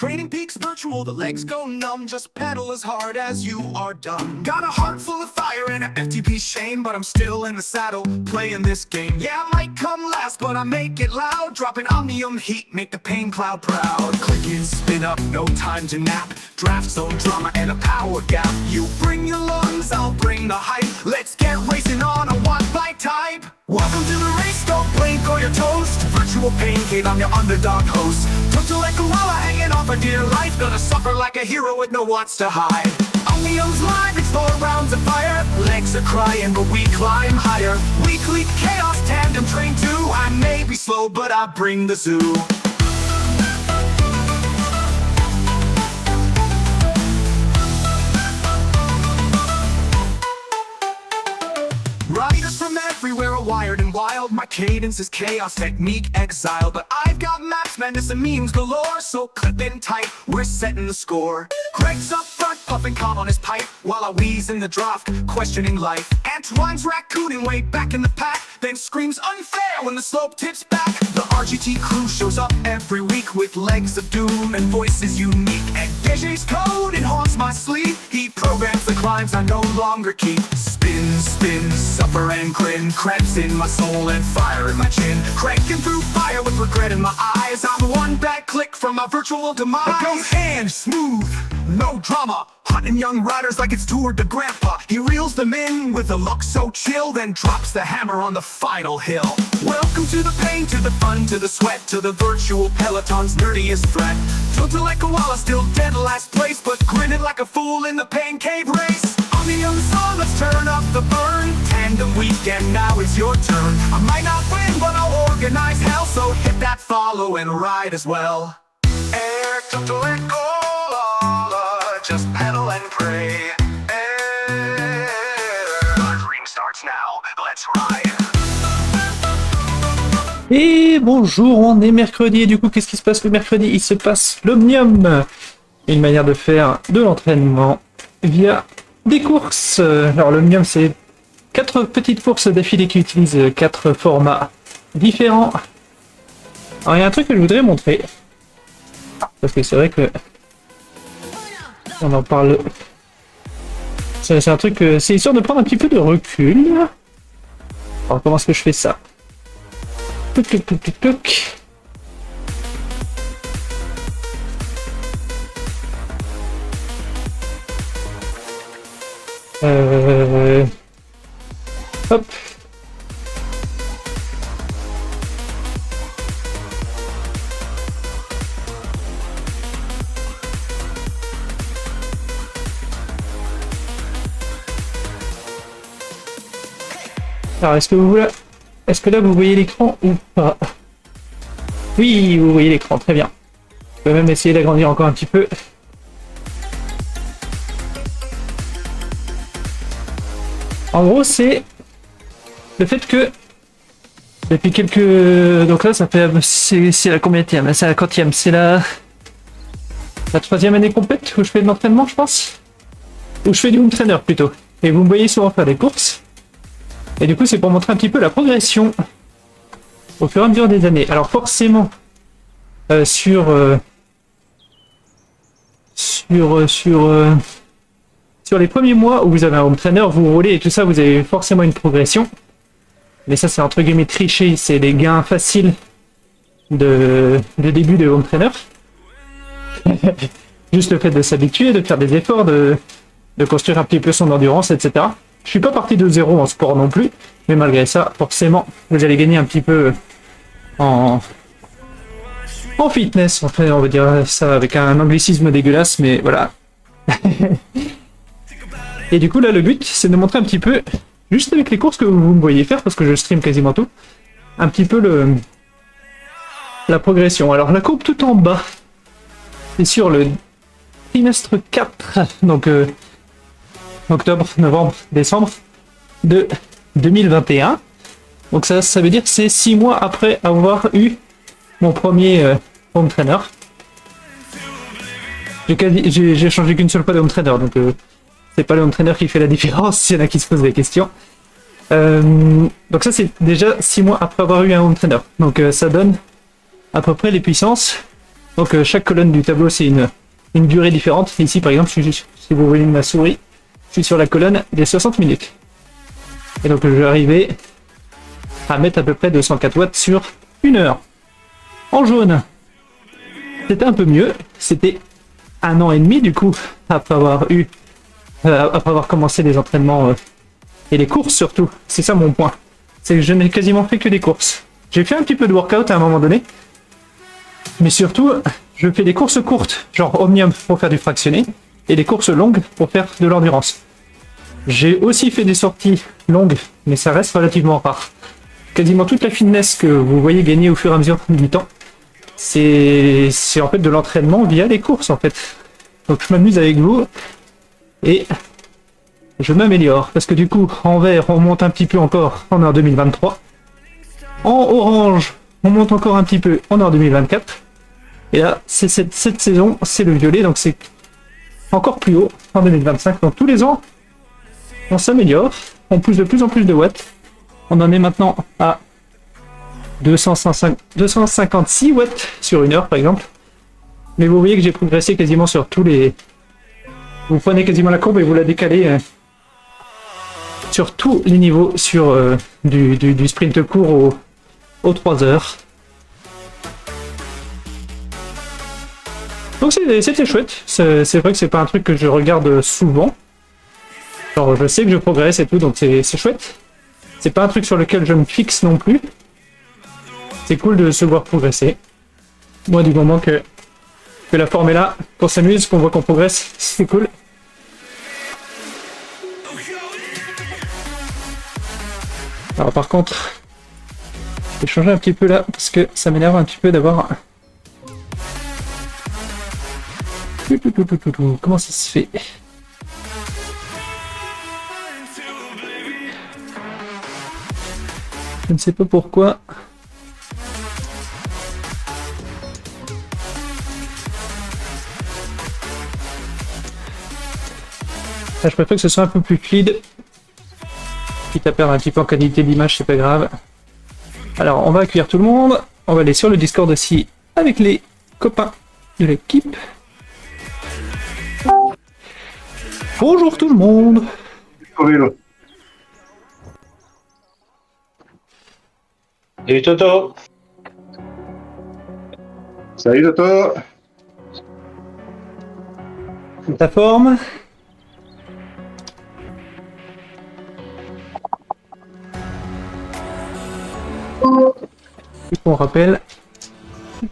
Training Peaks Virtual, the legs go numb. Just pedal as hard as you are done. Got a heart full of fire and an FTP shame, but I'm still in the saddle, playing this game. Yeah, I might come last, but I make it loud. Dropping omnium heat, make the pain cloud proud. Click and spin up, no time to nap. Draft zone drama and a power gap. You bring your lungs, I'll bring the hype. Let's get racing on a one-bite type. Welcome to the race, don't blink or you're toast. Virtual Pain Cave, I'm your underdog host. Total like koala hanging off a dear life. Gonna suffer like a hero with no wants to hide. Omnium's live, it's 4 rounds of fire. Legs are crying, but we climb higher. Weekly chaos tandem train 2. I may be slow, but I bring the zoo. Riders from everywhere are wired and wild. My cadence is chaos, technique exiled. But I've got maps, madness and memes galore. So clip in tight, we're setting the score. Greg's up front, puffing calm on his pipe, while I wheeze in the draft, questioning life. Antoine's raccooning way back in the pack, then screams unfair when the slope tips back. The RGT crew shows up every week with legs of doom and voices unique. And DJ's code, it haunts my sleep. He programs the climbs I no longer keep. Spin, spin, suffer and grin. Cramps in my soul and fire in my chin. Cranking through fire with regret in my eyes. I'm one bad click from my virtual demise. It goes hand smooth, no drama. Hunting young riders like it's Tour de Grandpa. He reels them in with a look so chill, then drops the hammer on the final hill. Welcome to the pain, to the fun, to the sweat, to the virtual peloton's nerdiest threat. Tilted like koala, still dead last place, but grinning like a fool in the pain cave race. Omnium's on, let's turn up the burn. Tandem weekend, now it's your turn. I might not win, but I'll organize hell, so hit that follow and ride as well. Air to let go. Just pedal and pray. Green starts now. Let's ride. Et bonjour, on est mercredi et du coup qu'est-ce qui se passe le mercredi? Il se passe l'Omnium, une manière de faire de l'entraînement via des courses. Alors l'Omnium c'est 4 petites courses d'affilée qui utilisent 4 formats différents. Alors il y a un truc que je voudrais montrer, parce que c'est vrai que on en parle. C'est un truc, c'est histoire de prendre un petit peu de recul. Alors comment est-ce que je fais ça? Touc, touc, touc, touc, touc. Hop. Alors, est-ce que là vous voyez l'écran ou pas? Oui, vous voyez l'écran, très bien. Je peux même essayer d'agrandir encore un petit peu. En gros, c'est le fait que depuis quelques... Donc là, ça fait... C'est la combienième? C'est la quantième? C'est la 3e année complète où je fais de l'entraînement, je pense? Où je fais du home trainer plutôt. Et vous me voyez souvent faire des courses. Et du coup, c'est pour montrer un petit peu la progression au fur et à mesure des années. Alors forcément, sur les premiers mois où vous avez un home trainer, vous roulez et tout ça, vous avez forcément une progression. Mais ça, c'est entre guillemets triché, c'est des gains faciles de début de home trainer. Juste le fait de s'habituer, de faire des efforts, de construire un petit peu son endurance, etc. Je suis pas parti de zéro en sport non plus, mais malgré ça, forcément, vous allez gagner un petit peu en fitness. Enfin, on va dire ça avec un anglicisme dégueulasse, mais voilà. Et du coup, là, le but, c'est de montrer un petit peu, juste avec les courses que vous me voyez faire, parce que je stream quasiment tout, un petit peu la progression. Alors, la courbe tout en bas, c'est sur le trimestre 4, donc octobre, novembre, décembre de 2021. Donc ça veut dire que c'est 6 mois après avoir eu mon premier home trainer. J'ai changé qu'une seule fois de home trainer, donc c'est pas le home trainer qui fait la différence, s'il y en a qui se posent des questions. Donc ça c'est déjà 6 mois après avoir eu un home trainer. Donc ça donne à peu près les puissances Donc chaque colonne du tableau c'est une durée différente. Ici par exemple, si vous voyez ma souris, je suis sur la colonne des 60 minutes. Et donc je vais arriver à mettre à peu près 204 watts sur 1 heure. En jaune, c'était un peu mieux. C'était 1 an et demi du coup, après avoir commencé les entraînements et les courses surtout. C'est ça mon point. C'est que je n'ai quasiment fait que des courses. J'ai fait un petit peu de workout à un moment donné. Mais surtout, je fais des courses courtes, genre Omnium pour faire du fractionné, et des courses longues pour faire de l'endurance. J'ai aussi fait des sorties longues, mais ça reste relativement rare. Quasiment toute la fitness que vous voyez gagner au fur et à mesure du temps, c'est en fait de l'entraînement via les courses en fait. Donc je m'amuse avec vous et je m'améliore parce que du coup en vert on monte un petit peu encore en heure 2023, en orange on monte encore un petit peu en heure 2024 et là c'est cette saison c'est le violet donc c'est encore plus haut en 2025. Donc tous les ans on s'améliore, on pousse de plus en plus de watts. On en est maintenant à 256 watts sur 1 heure par exemple. Mais vous voyez que j'ai progressé quasiment sur tous les... Vous prenez quasiment la courbe et vous la décalez sur tous les niveaux, sur du sprint court aux 3 heures. Donc c'était chouette. C'est vrai que c'est pas un truc que je regarde souvent. Genre je sais que je progresse et tout, donc c'est chouette. C'est pas un truc sur lequel je me fixe non plus. C'est cool de se voir progresser. Moi, du moment que la forme est là, qu'on s'amuse, qu'on voit qu'on progresse, c'est cool. Alors par contre, je vais changer un petit peu là, parce que ça m'énerve un petit peu d'avoir... Comment ça se fait ? Je ne sais pas pourquoi. Là, je préfère que ce soit un peu plus fluide. Quitte à perdre un petit peu en qualité d'image, c'est pas grave. Alors, on va accueillir tout le monde. On va aller sur le Discord aussi avec les copains de l'équipe. Bonjour tout le monde. Au vélo. Salut Toto. Salut Toto. Ta forme? On rappelle.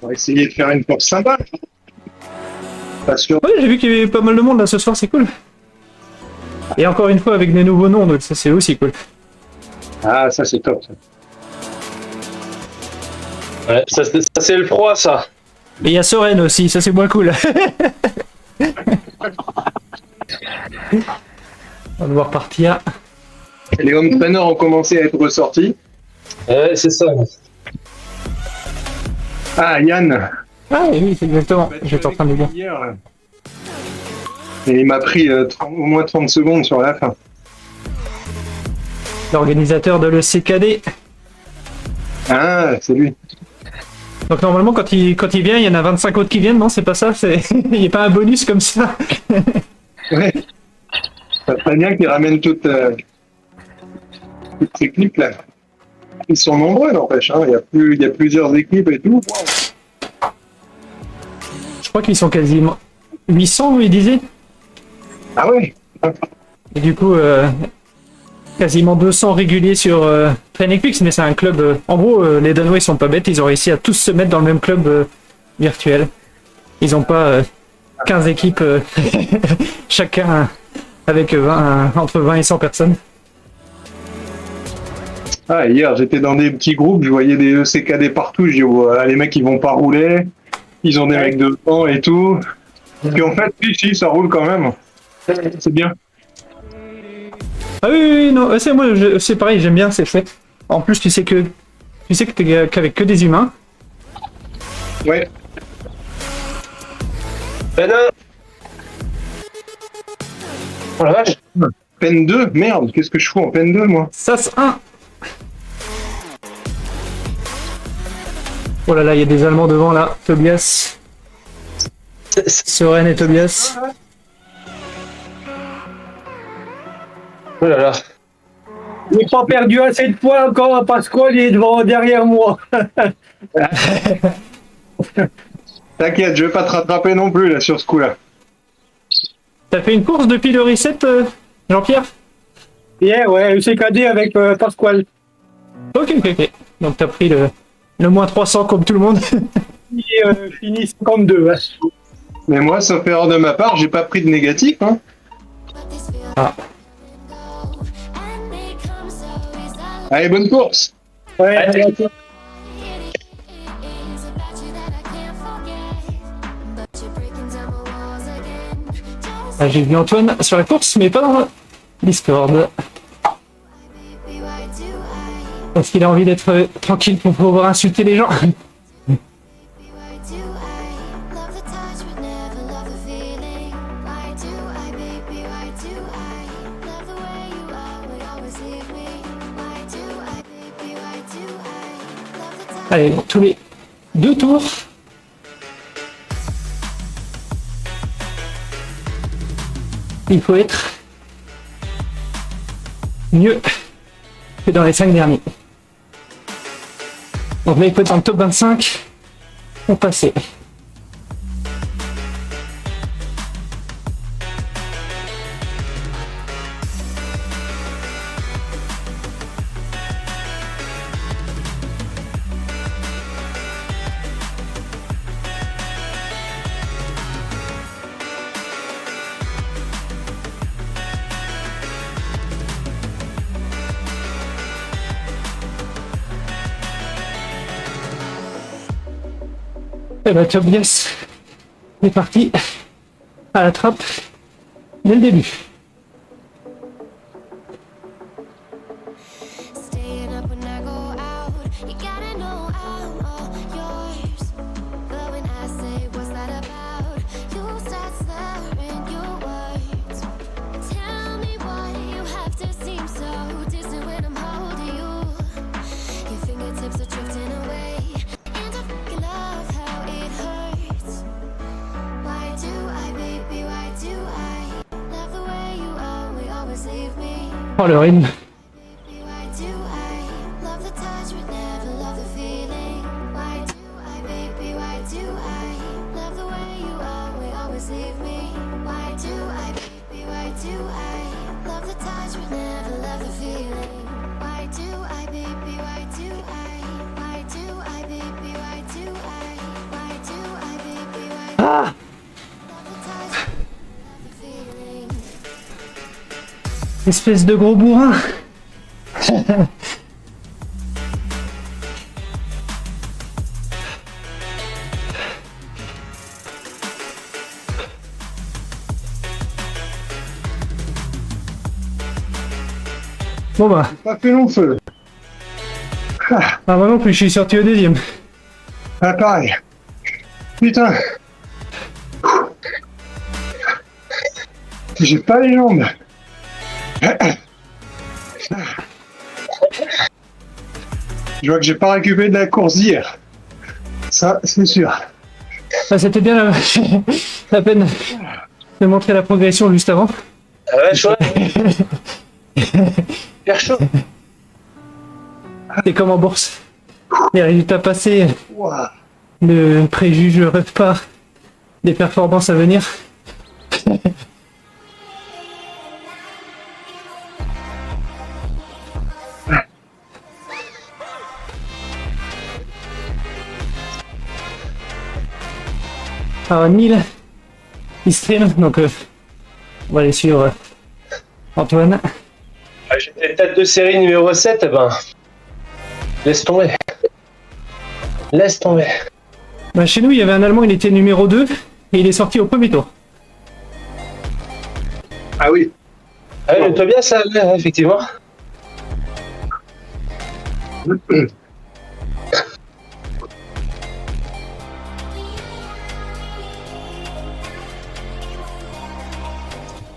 On va essayer de faire une course sympa. Parce que Ouais, j'ai vu qu'il y avait pas mal de monde là ce soir, c'est cool. Et encore une fois avec des nouveaux noms, donc ça c'est aussi cool. ah, ça c'est top. Ça. Ouais, ça c'est le froid ça. Et il y a Soren aussi, ça c'est moins cool. On va devoir partir. Les home trainers ont commencé à être ressortis. Ouais, c'est ça. Ah, Yann. Ah oui, c'est exactement. J'étais en train de le dire. Hier, là. Et il m'a pris au moins 30 secondes sur la fin. L'organisateur de l'ECKD. Ah, c'est lui. Donc normalement quand il vient, il y en a 25 autres qui viennent, non c'est pas ça, il n'y a pas un bonus comme ça. Ouais. Ça serait bien qu'il ramène toutes ces équipes là. Ils sont nombreux n'empêche, hein. Il y a plusieurs équipes et tout. Wow. Je crois qu'ils sont quasiment 800, il disait. Ah ouais. Et du coup, quasiment 200 réguliers sur TrainingPix, mais c'est un club... en gros, les Danois ils sont pas bêtes, ils ont réussi à tous se mettre dans le même club virtuel. Ils ont pas 15 équipes, chacun avec entre 20 et 100 personnes. Ah, hier, j'étais dans des petits groupes, je voyais des ECKD partout, je dis, ouais, les mecs, ils vont pas rouler, ils ont des mecs devant et tout. Puis en fait, si, ça roule quand même. C'est bien. Ah oui, non, c'est moi, c'est pareil, j'aime bien, c'est chouette. En plus, tu sais que t'es qu'avec que des humains. Ouais. Ben oh la vache. Peine 2, merde, qu'est-ce que je fous en peine 2, moi? Ça, c'est un. Oh là là, il y a des Allemands devant là, Tobias. Soren et Tobias. Oh là là. J'ai pas perdu assez de points encore, Pasquale il est derrière moi. T'inquiète, je vais pas te rattraper non plus là sur ce coup-là. T'as fait une course depuis le reset, Jean-Pierre? Yeah, ouais, CKD avec Pasquale. Ok. Donc t'as pris le moins 300 comme tout le monde. Fini 52. Hein. Mais moi, sauf erreur de ma part, j'ai pas pris de négatif. Hein. Ah. Allez, bonne course. Ouais, Ah, j'ai vu Antoine sur la course, mais pas dans le Discord. Parce qu'il a envie d'être tranquille pour pouvoir insulter les gens. Allez, tous les 2 tours. Il faut être mieux que dans les 5 derniers. Donc là, il faut être dans le top 25 pour passer. Et bah Tobias est parti à la trappe dès le début. Oh le rythme. Ah! Espèce de gros bourrin. Bon bah, Pas fait long feu. ah, moi non plus, je suis sorti au deuxième. Ah, pareil. Putain. J'ai pas les jambes. Je vois que j'ai pas récupéré de la course d'hier. Ça, c'est sûr. Ah, c'était bien la peine de montrer la progression juste avant. Ah ouais, chaud. Hyper chaud. C'est comme en bourse. Les résultats passés Ouah. ne préjugent pas des performances à venir. Alors Neil, il stream, donc on va aller suivre Antoine. Ah, j'étais tête de série numéro 7, eh ben. Laisse tomber. Laisse tomber. Bah, chez nous, il y avait un Allemand, il était numéro 2 et il est sorti au premier tour. Ah oui. Ah oui, le Tobias, ça allait, effectivement.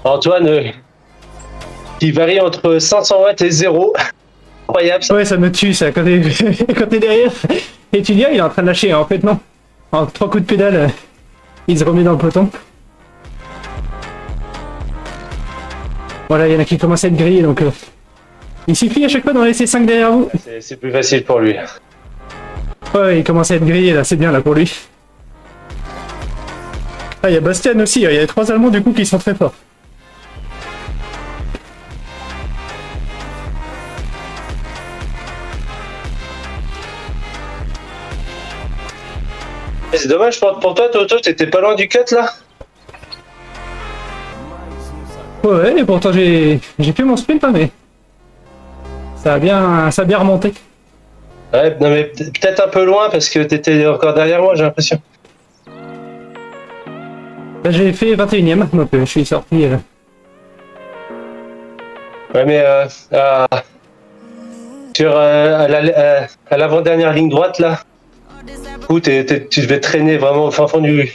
Antoine, qui varie entre 500 watts et 0. Incroyable ça. Ouais, ça me tue ça quand t'es quand t'es derrière. Et tu dis, ah, il est en train de lâcher. En fait, non. En 3 coups de pédale, Il se remet dans le peloton. Voilà, il y en a qui commencent à être grillés, donc il suffit à chaque fois d'en laisser 5 derrière vous. C'est plus facile pour lui. Ouais, il commence à être grillé là, c'est bien là pour lui. Ah, il y a Bastian aussi, il y a les 3 Allemands du coup qui sont très forts. C'est dommage pour toi, Toto, t'étais pas loin du cut là. Ouais, et pourtant j'ai fait mon sprint, hein, mais ça a bien remonté. Ouais, non mais peut-être un peu loin parce que t'étais encore derrière moi, j'ai l'impression. Là, j'ai fait 21ème, donc je suis sorti. Ouais, mais à l'avant-dernière ligne droite là, où tu devais traîner vraiment au fin fond du.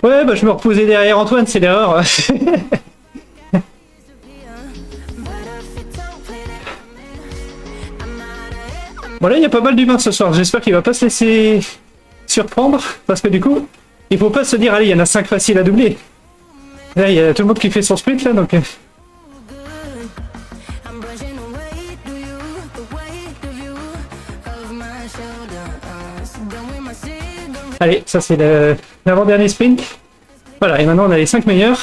Ouais, bah je me reposais derrière Antoine, c'est l'erreur. Bon là, il y a pas mal d'humains ce soir, j'espère qu'il va pas se laisser surprendre, parce que du coup, il faut pas se dire, allez, il y en a 5 faciles à doubler. Là, il y a tout le monde qui fait son sprint là, donc... Allez, ça c'est l'avant-dernier sprint. Voilà, et maintenant on a les 5 meilleurs.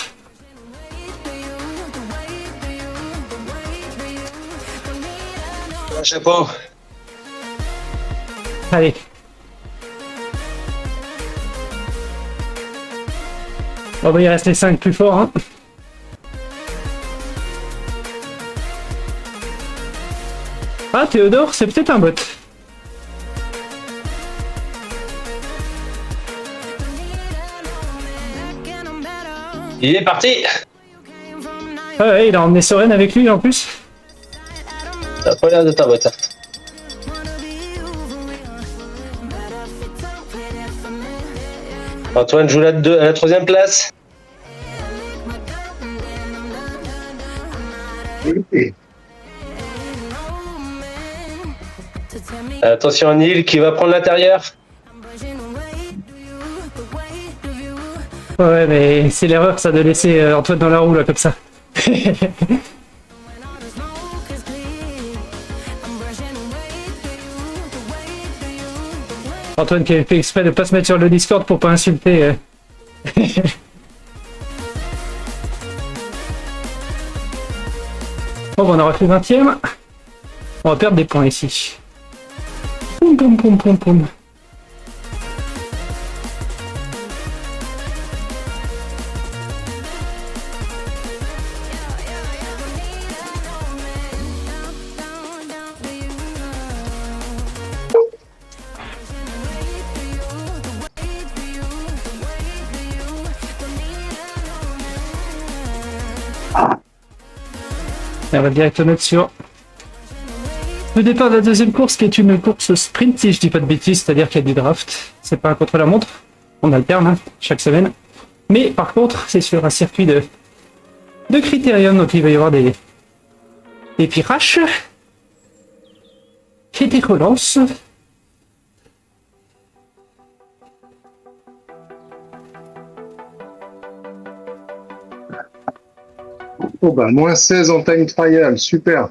Chapeau. Allez. Bon, bah, il reste les 5 plus forts. Hein. Ah, Théodore, c'est peut-être un bot. Il est parti. Ah ouais, il a emmené Soren avec lui en plus. Ça a pas l'air de ta boîte. Antoine joue à la 3ème place. Attention Neil qui va prendre l'intérieur. Ouais, mais c'est l'erreur ça de laisser Antoine dans la roue là comme ça. Antoine qui avait fait exprès de pas se mettre sur le Discord pour pas insulter. Bon, on aura fait 20ème. On va perdre des points ici. Poum poum poum poum poum. On va direct note sur le départ de la deuxième course qui est une course sprint si je dis pas de bêtises, c'est-à-dire qu'il y a du draft. C'est pas un contre-la-montre, on alterne hein, chaque semaine. Mais par contre, c'est sur un circuit de critérium, donc il va y avoir des virages et des relances. Oh bah, moins 16 en time trial, super.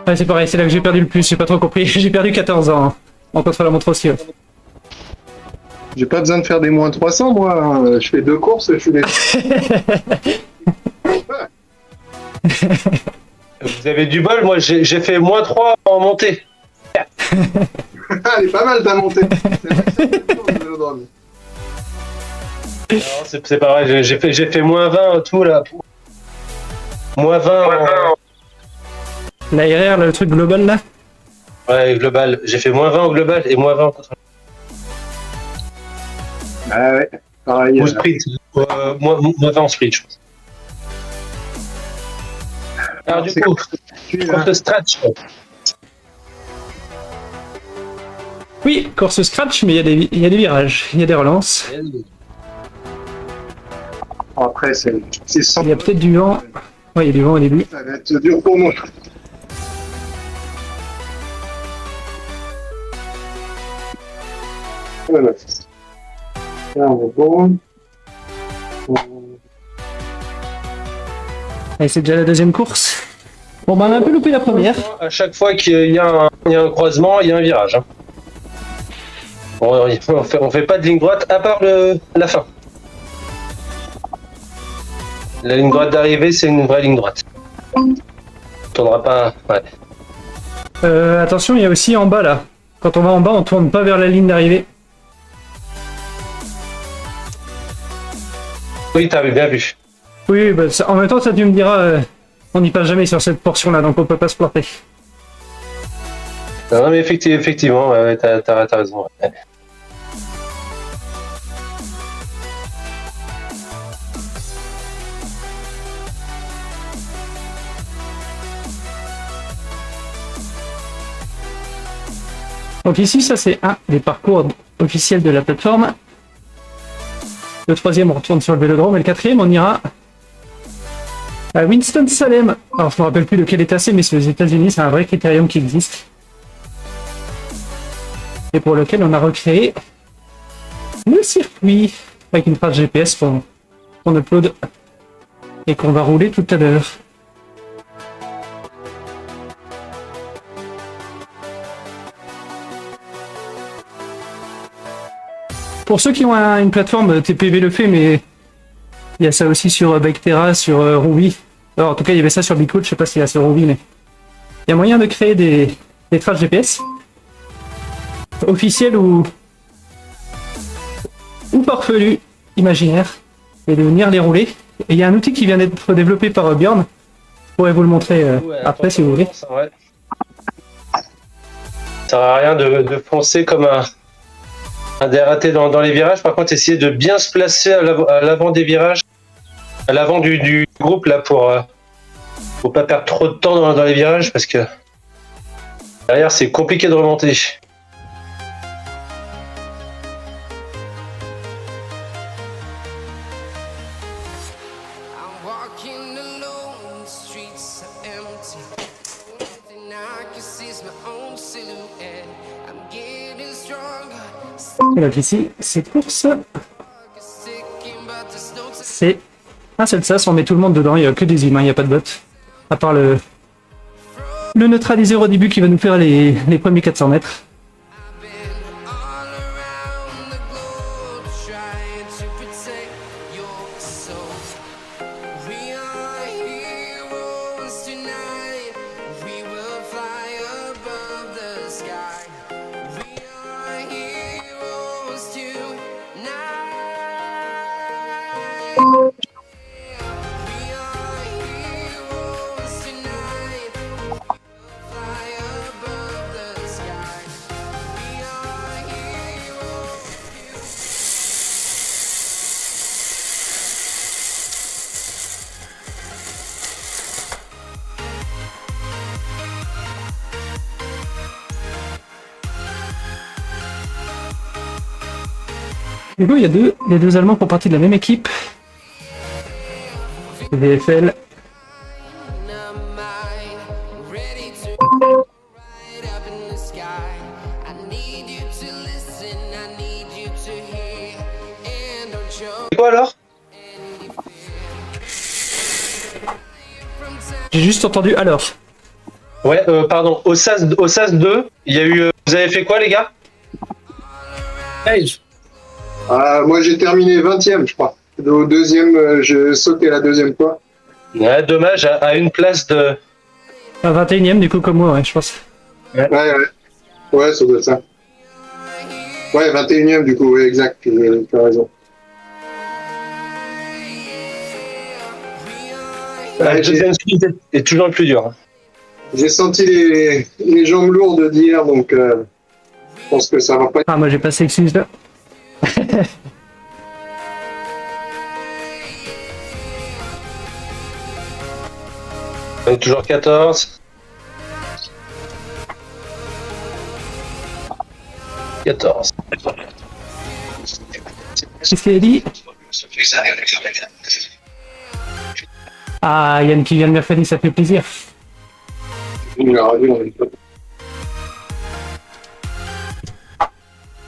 Ouais, c'est pareil, c'est là que j'ai perdu le plus, j'ai pas trop compris. J'ai perdu 14 ans en contre-la-montre aussi. Ouais. J'ai pas besoin de faire des moins 300, moi. Hein. Je fais 2 courses, je suis des... Vous avez du bol, moi j'ai fait moins 3 en montée. Elle est pas mal ta montée. Non, c'est pas vrai, j'ai fait moins 20 tout là. Moins 20 L'ARR, le truc global là. Ouais, global. J'ai fait moins 20 au global et moins 20 au contre. Ah ouais, pareil. Au sprint. Moins 20 en sprint, je pense. Alors du coup, course stretch. Oui, course scratch, mais il y a des virages, il y a des relances. Après, c'est sans... Il y a peut-être du vent. Ouais, il y a du vent au début. Ça va être dur pour moi. on est bon. Allez, c'est déjà la deuxième course. Bon, bah, on a un peu loupé la première. À chaque fois qu'il y a un croisement, il y a un virage. Hein. On fait pas de ligne droite à part la fin. La ligne droite d'arrivée, c'est une vraie ligne droite. On tournera pas. Ouais. Attention, il y a aussi en bas là. Quand on va en bas, on tourne pas vers la ligne d'arrivée. Oui, t'avais bien vu. Oui, bah, en même temps, ça tu me diras, on n'y passe jamais sur cette portion là, donc on peut pas se planter. Non, mais effectivement, ouais, t'as raison. Ouais. Donc ici, ça c'est un des parcours officiels de la plateforme. Le troisième, on retourne sur le vélodrome, et le quatrième, on ira à Winston-Salem. Alors, je me rappelle plus de quel état c'est, mais c'est aux États-Unis, c'est un vrai critérium qui existe. Et pour lequel on a recréé le circuit avec une page GPS qu'on upload et qu'on va rouler tout à l'heure. Pour ceux qui ont une plateforme, TPV le fait, mais il y a ça aussi sur Biketerra, sur Ruby. Alors en tout cas, il y avait ça sur Bicode, je sais pas s'il y a sur Ruby, mais il y a moyen de créer des traces GPS officielles ou farfelues, imaginaires, et de venir les rouler. Et il y a un outil qui vient d'être développé par Bjorn. Je pourrais vous le montrer après si vous voulez. Ça sert à rien de foncer comme un DRAT dans les virages. Par contre, essayer de bien se placer à l'avant des virages, à l'avant du groupe là pour pas perdre trop de temps dans les virages parce que derrière c'est compliqué de remonter. Et donc ici, cette course, c'est un seul sas, on met tout le monde dedans, il n'y a que des humains, il n'y a pas de bots. À part le neutraliseur au début qui va nous faire les premiers 400 mètres. Du coup, il y a les deux Allemands font partie de la même équipe. VFL. C'est quoi alors? J'ai juste entendu alors. Ouais, pardon, au SAS 2, il y a eu... vous avez fait quoi les gars? Moi j'ai terminé 20e, je crois. Au deuxième, je sautais la deuxième fois. Ouais, dommage, à une place de... À 21ème du coup comme moi, ouais, je pense. Ouais, ça doit être ça. Ouais, 21e du coup, ouais, exact, tu as raison. La deuxième suite est toujours le plus dur. J'ai senti les jambes lourdes d'hier, donc je pense que ça va pas être... Ah, moi j'ai passé excuse là. On est toujours 14. 14. Qu'est-ce qu'il a dit? Ah, Yann qui vient de mercredi, ça fait plaisir.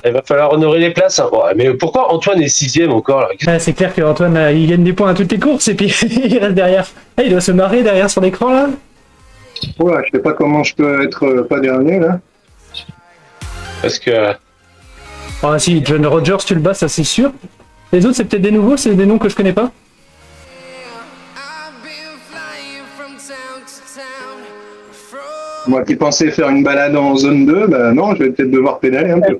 Il va falloir honorer les places. Hein. Ouais, mais pourquoi Antoine est 6ème encore là? Ouais, c'est clair qu'Antoine, il gagne des points à toutes les courses et puis il reste derrière. Ah, il doit se marrer derrière son écran là. Ouais, je sais pas comment je peux être pas dernier là. Parce que Ah si, John Rogers, tu le bats, ça c'est sûr. Les autres, c'est peut-être des nouveaux, c'est des noms que je connais pas. Moi qui pensais faire une balade en zone 2, bah non, je vais peut-être devoir pédaler un peu.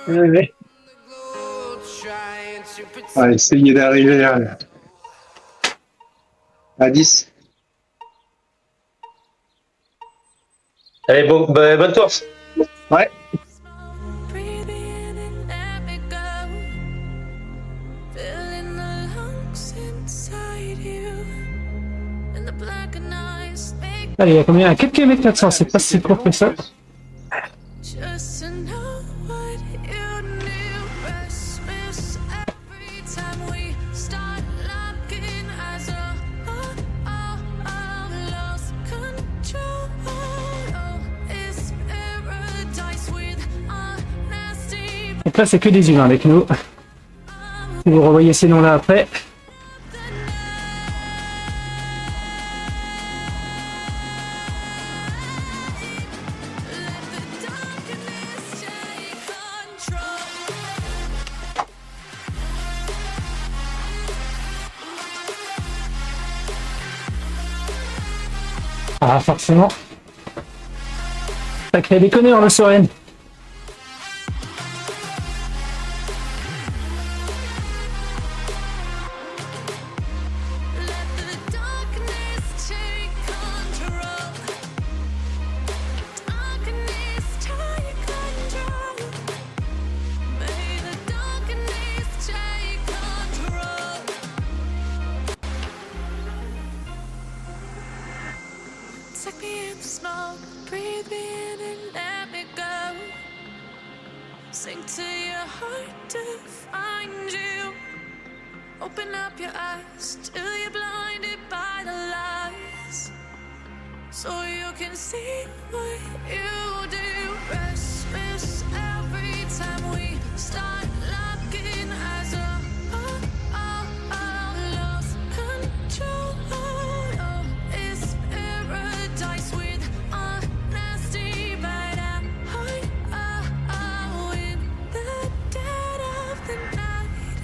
Ouais. Ah, essayer d'arriver à 10. allez, bon, bah, bonne course. Ouais. Breathe in and let me go. Feeling the lungs inside you. And the blackened eyes make Allez, il y a combien? À 4 km 400, c'est pas si court que ça. just to know what you knew. Restless every time we start locking eyes. Lost control. Oh, it's paradise with honesty. Donc là, c'est que des humains avec nous. Si vous revoyez ces noms-là après. Ah, forcément. Ça crée des connards, le Soren. Take me in the smoke, breathe me in and let me go. Sink to your heart to find you. Open up your eyes till you're blinded by the lies. So you can see what you do. Restless every time we start locking eyes. Lost control. Oh, it's paradise with honesty, but in the dead of the night.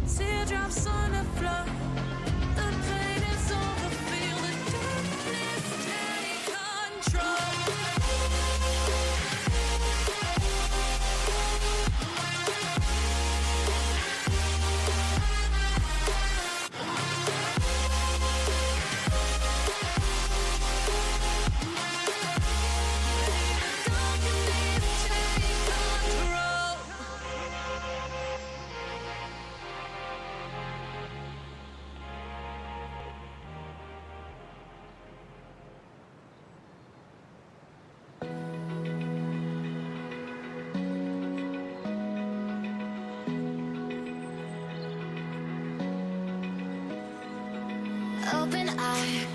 Teardrops on the floor. The pain is over. Feel the darkness take control. Darkness take control. Open eye,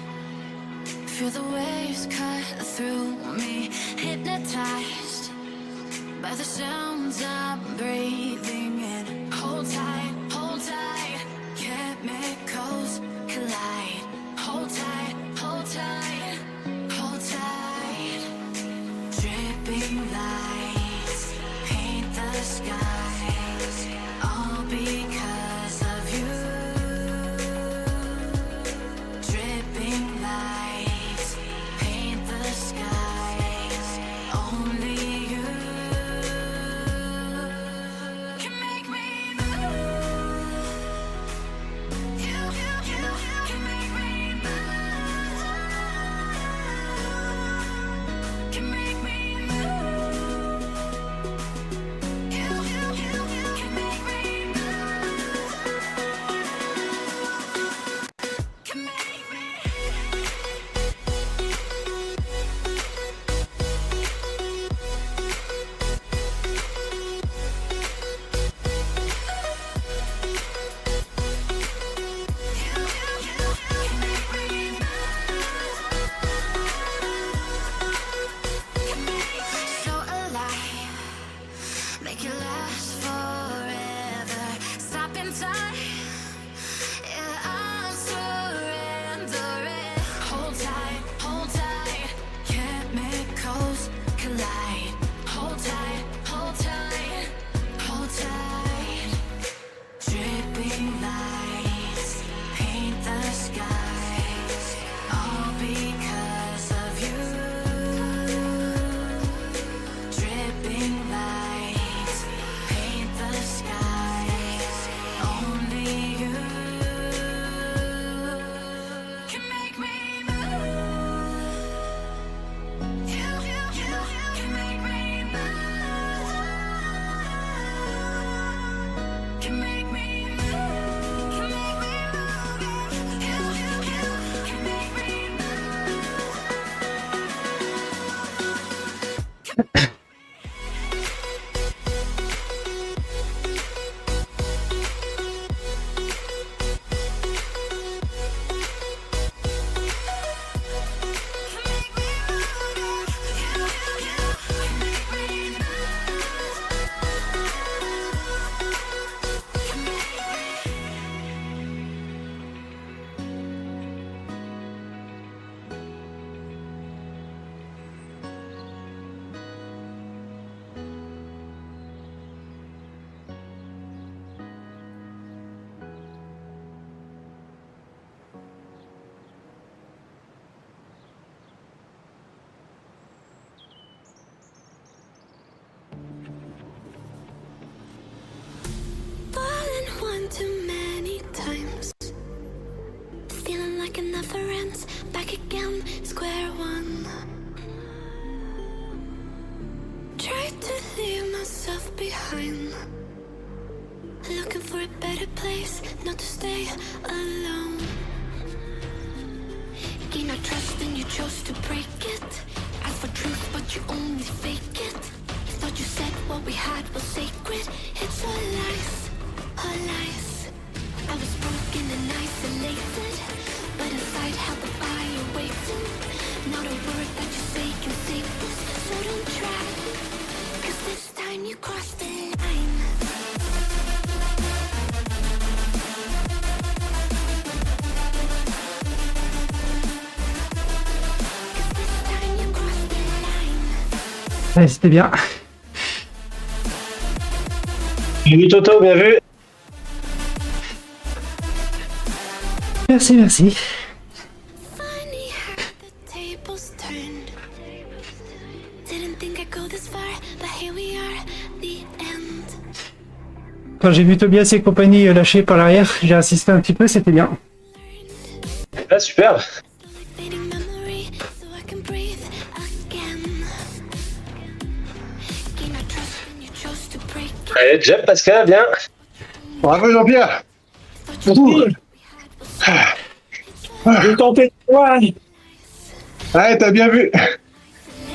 feel the waves cut through me, hypnotized by the sounds I'm breathing in. Hold tight, chemicals collide. Hold tight, hold tight, hold tight. Dripping lights paint the skies, all because of you. Dripping lights paint the skies, only you can make one too many times. Feeling like it never ends. Back again, square one. Tried to leave myself behind. Looking for a better place, not to stay alone. Gain our trust and you chose to break it. Ask for truth but you only fake it. Thought you said what we had was sacred. It's all lies, all lies. I was broken and isolated, but inside held the fire waiting. Not a word that you say can save this, so don't try. Cause this time you crossed the line. Ouais, c'était bien. Bien vu Toto, bien vu. Merci, merci. Funny how the tables turned. Didn't think I'd go this far, but here we are, the end. Quand j'ai vu Tobias et compagnie lâcher par l'arrière, j'ai assisté un petit peu, c'était bien. Ah, super. Fading memory, so I can breathe again. Gain our trust when you chose to break it. Allez, Jeb, Pascal, bien. Bravo Jean-Pierre. Thought you J'ai tenté de toi. Ouais, t'as bien vu. but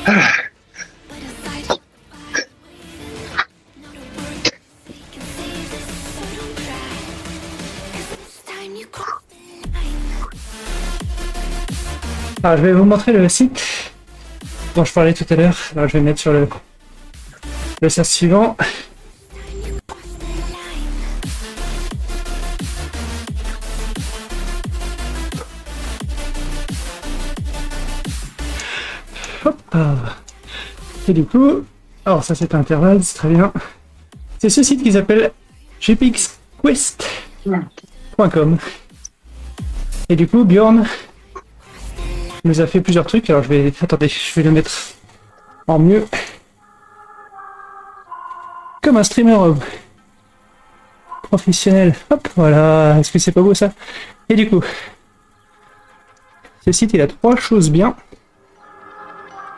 inside held the fire waiting. Not a word that can save this, so don't try. Cause this time you crossed the line. Alors, je vais vous montrer le site dont je parlais tout à l'heure. Alors, je vais mettre sur le sens suivant. Time you crossed the line. Hop. Et du coup, alors ça c'est un intervalle, c'est très bien. C'est ce site qui s'appelle gpxquest.com. Et du coup, Bjorn nous a fait plusieurs trucs. Alors je vais, attendez, je vais le mettre en mieux. Comme un streamer professionnel. Hop, voilà. Est-ce que c'est pas beau ça? Et du coup, ce site il a 3 choses bien.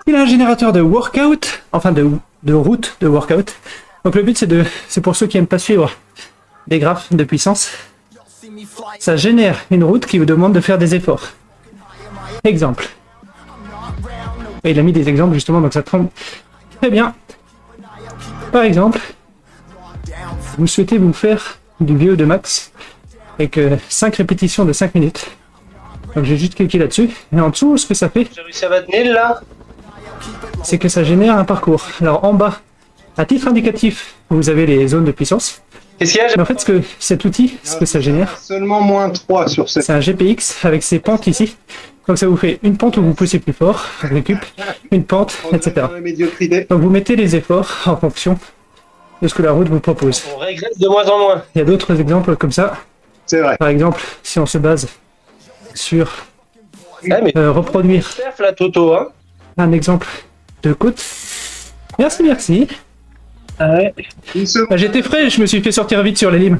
Il a un générateur de workout, enfin de route de workout. Donc le but c'est pour ceux qui aiment pas suivre des graphes de puissance. Ça génère une route qui vous demande de faire des efforts. Exemple. Et il a mis des exemples justement, donc ça tombe très bien. Par exemple, vous souhaitez vous faire du VO2 max avec 5 répétitions de 5 minutes. Donc j'ai juste cliqué là-dessus. Et en dessous, ce que ça fait, J'ai réussi à battre Neil là. c'est que ça génère un parcours. Alors en bas, à titre indicatif, vous avez les zones de puissance. Qu'est-ce qu'il y a, Mais en fait, cet outil, ce que ça génère, Seulement moins 3 sur 7. c'est un GPX avec ses pentes ici. Donc ça vous fait une pente où vous poussez plus fort, récup, une pente, etc. Dans la médiocrité. Donc vous mettez les efforts en fonction de ce que la route vous propose. On régresse de moins en moins. Il y a d'autres exemples comme ça. C'est vrai. Par exemple, si on se base sur Ah, mais reproduire perf là, Toto, hein. un exemple de côte. Merci, merci. Ouais. Une seconde. Bah, j'étais frais, je me suis fait sortir vite sur les limes.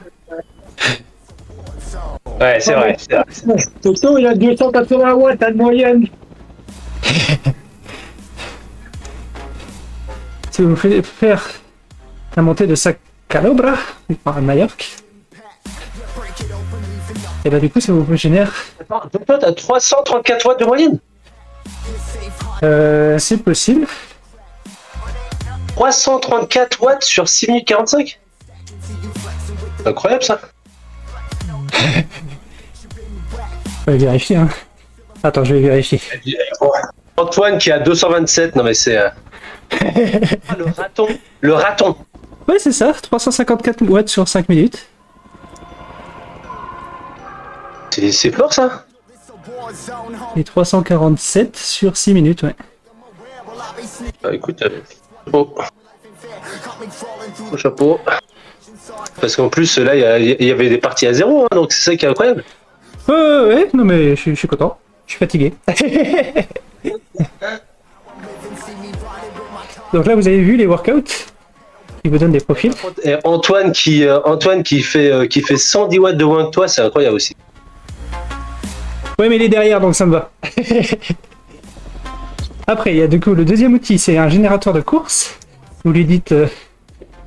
Ouais, c'est vrai. C'est vrai. Toto, il a 280 watts de moyenne. Si vous voulez faire la montée de Sacalobra, à Majorque, et bah du coup ça vous génère, Attends, Toto, t'as 334 watts de moyenne. c'est possible. 334 watts sur 6 minutes 45. C'est incroyable ça. Je vais vérifier. Hein. Attends, je vais vérifier. Antoine qui a 227, non mais c'est... Ah, le raton. Le raton. Ouais, c'est ça, 354 watts sur 5 minutes. C'est fort ça. Et 347 sur 6 minutes, ouais. Bah, écoute, chapeau. Chapeau. Parce qu'en plus là il y avait des parties à 0, hein, donc c'est ça qui est incroyable. Ouais, non mais je suis content. Je suis fatigué. Donc là, vous avez vu les workouts. qui vous donne des profils. Et Antoine qui fait 110 watts de moins que toi, c'est incroyable aussi. Ouais, mais il est derrière, donc ça me va. Après, il y a du coup le deuxième outil, c'est un générateur de course. Vous lui dites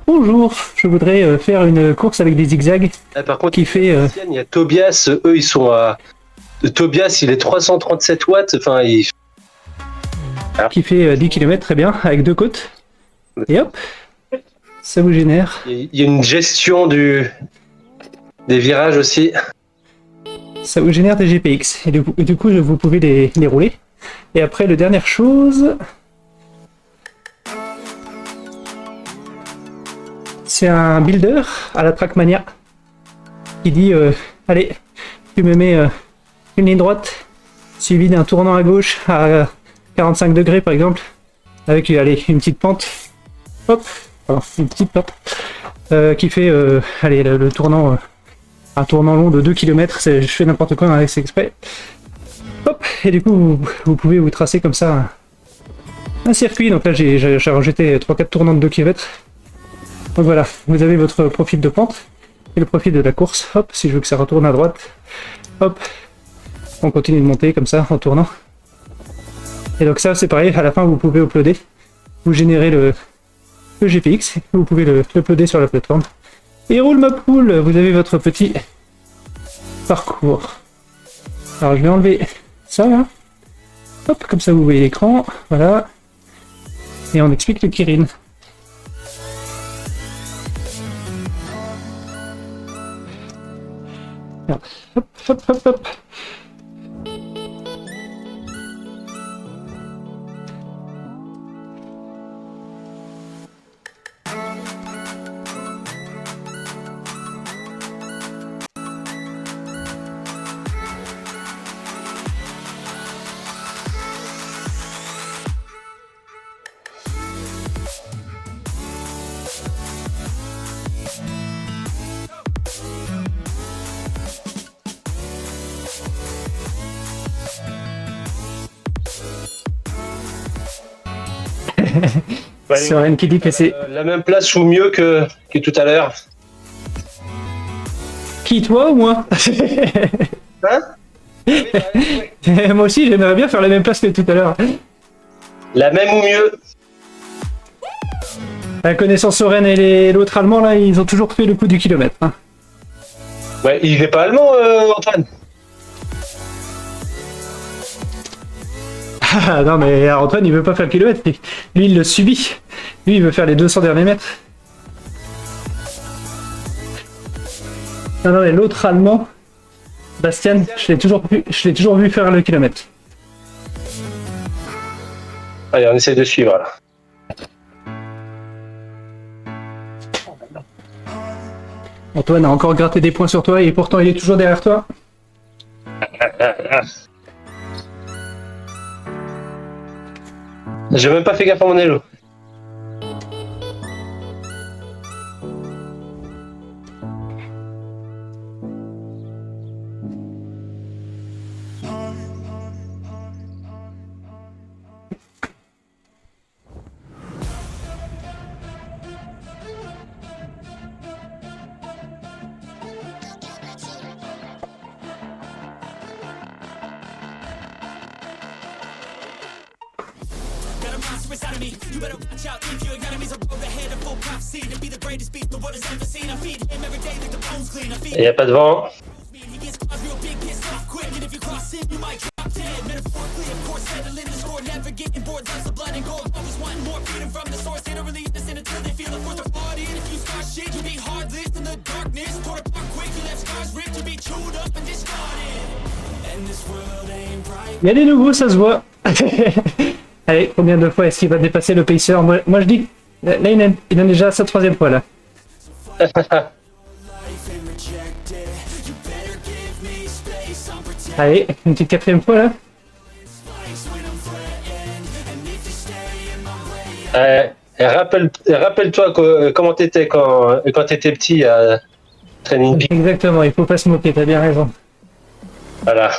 bonjour, je voudrais faire une course avec des zigzags Par contre, qui fait il y a Tobias, eux ils sont à. Tobias il est 337 watts, enfin il. qui fait 10 km, très bien, avec 2 côtes. Et hop, ça vous génère. Il y a une gestion des virages aussi. Ça vous génère des GPX. Et du coup vous pouvez les rouler. Et après, la dernière chose, c'est un builder à la Trackmania qui dit allez, tu me mets une ligne droite suivie d'un tournant à gauche à 45 degrés par exemple, avec allez, une petite pente, hop, pardon, une petite pente qui fait allez, le tournant, un tournant long de 2 km, je fais n'importe quoi avec cet exprès. Hop, et du coup vous pouvez vous tracer comme ça un circuit. Donc là j'ai rejeté 3-4 tournants de 2 km. Donc voilà, vous avez votre profil de pente et le profil de la course. Hop, si je veux que ça retourne à droite, hop, on continue de monter comme ça en tournant. Et donc ça c'est pareil, à la fin vous pouvez uploader, vous générez le GPX, vous pouvez le uploader sur la plateforme. Et roule ma poule, vous avez votre petit parcours. Alors je vais enlever ça là. Hop, comme ça vous voyez l'écran, voilà. Et on explique le Kirin. Hop, hop, hop, hop. C'est Ren qui dit que c'est... La même place ou mieux que tout à l'heure. Qui, toi ou moi? Hein? Moi aussi j'aimerais bien faire la même place que tout à l'heure. La même ou mieux. La connaissance Soren et l'autre allemand là, ils ont toujours fait le coup du kilomètre. Hein. Ouais, il n'est pas allemand, Antoine. Ah non mais Antoine il veut pas faire le kilomètre, lui il le subit. Lui il veut faire les 200 derniers mètres. Non mais l'autre allemand, Bastian, je l'ai toujours vu faire le kilomètre. Allez, on essaie de suivre là. Antoine a encore gratté des points sur toi et pourtant il est toujours derrière toi. J'ai même pas fait gaffe à mon élo. Il n'y a pas de vent. Il y a des nouveaux, ça se voit. Allez, combien de fois est-ce qu'il va dépasser le pacer? Moi je dis, là il en est déjà à sa 3e fois là. Allez, une petite 4e fois là. Rappelle-toi comment t'étais quand t'étais petit à Training Peak. Exactement, il faut pas se moquer, t'as bien raison. Voilà.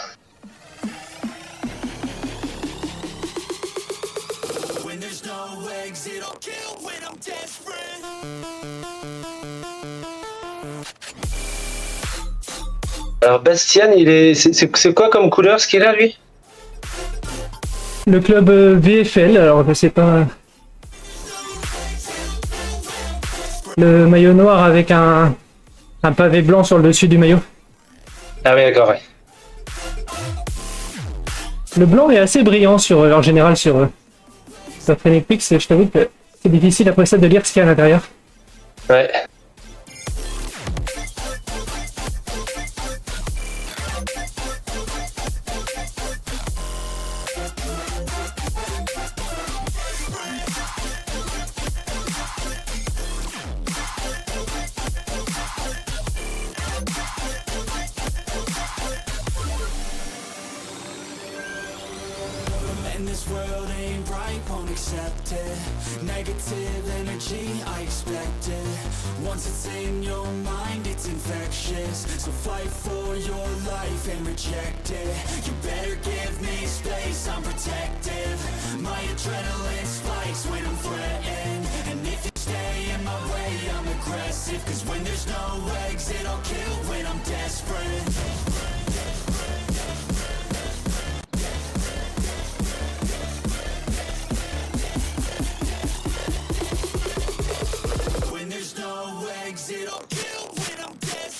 When there's no exit, I'll kill when I'm desperate. Alors Bastien, c'est quoi comme couleur ce qu'il a lui? Le club VFL, alors je sais pas. Le maillot noir avec un pavé blanc sur le dessus du maillot. Ah oui, d'accord, ouais. Le blanc est assez brillant en général sur Fenix Pix. Je t'avoue que c'est difficile après ça de lire ce qu'il y a à l'intérieur. Ouais. And this world ain't right, won't accept it. Negative energy, I expect it. Once it's in your mind, it's infectious. So fight for your life and reject it. You better give me space, I'm protective. My adrenaline spikes when I'm threatened. And if you stay in my way, I'm aggressive. Cause when there's no exit, I'll kill when I'm desperate. When there's no exit, I'll kill when I'm desperate.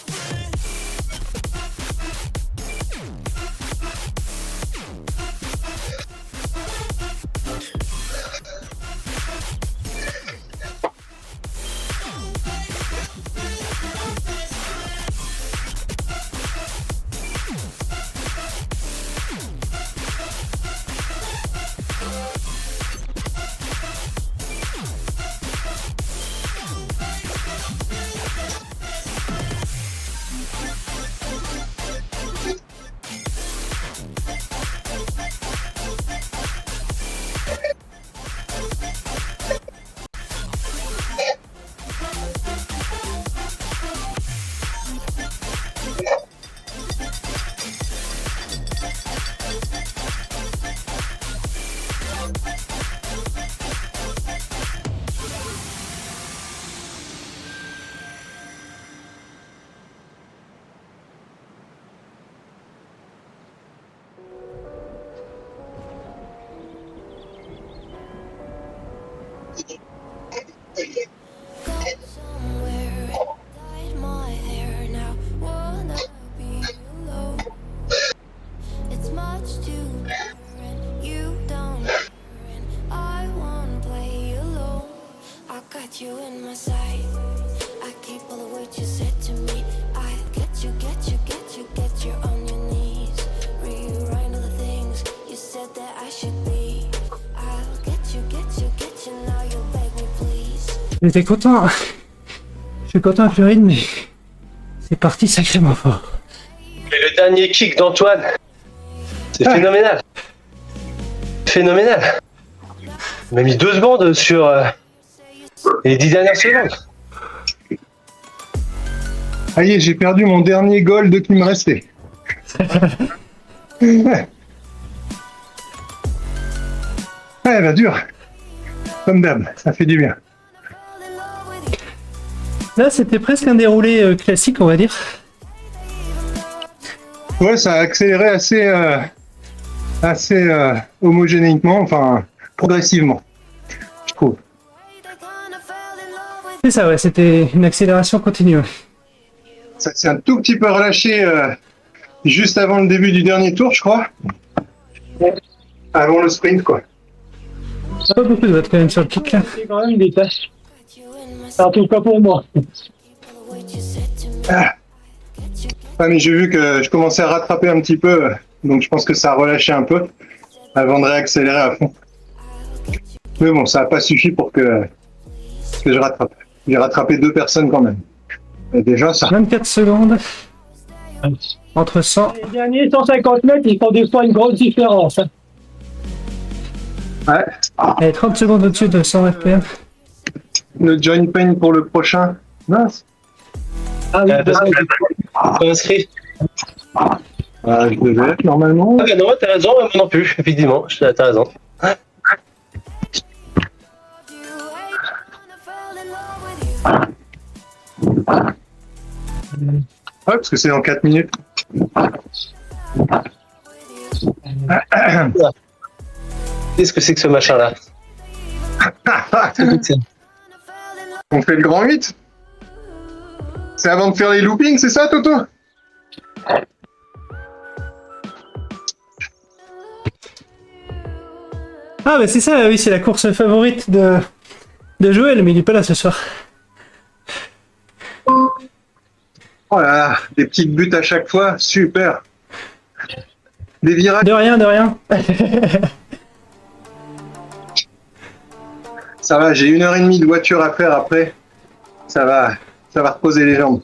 Somewhere dyed my hair now. Wanna be alone. It's much too different. You don't care, and I wanna play alone. I got you in my sight. I keep all the words you said to me. I get you, get you, get you, get you on your knees. Rewrite all the things you said that I should be. I'll get you, get you, get you. Now you'll beg me, please. J'étais content. Je suis content, Florine, mais c'est parti sacrément fort. Et le dernier kick d'Antoine, c'est phénoménal. Phénoménal. Il m'a mis 2 secondes sur les 10 dernières secondes. Ça y est, j'ai perdu mon dernier gold qui me restait. Ouais, bah dur. Comme d'hab, ça fait du bien. Là, c'était presque un déroulé classique, on va dire. Ouais, ça a accéléré assez homogénéiquement, enfin progressivement, je trouve. C'est ça, ouais, c'était une accélération continue. Ça s'est un tout petit peu relâché juste avant le début du dernier tour, je crois. Avant le sprint, quoi. Pas beaucoup de votes quand même sur le kick là. C'est quand même des tâches. En tout cas pour moi. Ah. Ouais, mais j'ai vu que je commençais à rattraper un petit peu, donc je pense que ça a relâché un peu avant de réaccélérer à fond. Mais bon, ça n'a pas suffi pour que je rattrape. J'ai rattrapé 2 personnes quand même. Et déjà, ça. 24 secondes. Entre 100. Les derniers 150 mètres, ils font des fois une grosse différence. Hein. Ouais. Et 30 secondes au-dessus de 100 RPM. Le joint pain pour le prochain. Mince. Ah oui, Parce que pas inscrit. Je devais être normalement. Ah bah non, t'as raison, moi non plus, effectivement, t'as raison. Ouais, parce que c'est dans 4 minutes. Qu'est-ce que c'est que ce machin-là? On fait le grand 8. C'est avant de faire les loopings, c'est ça, Toto? Ah bah c'est ça, oui, c'est la course favorite de Joël, mais il est pas là ce soir. Oh là là, des petites buts à chaque fois, super. Des virages, De rien, de rien. ça va, j'ai 1h30 de voiture à faire après. Ça va reposer les jambes.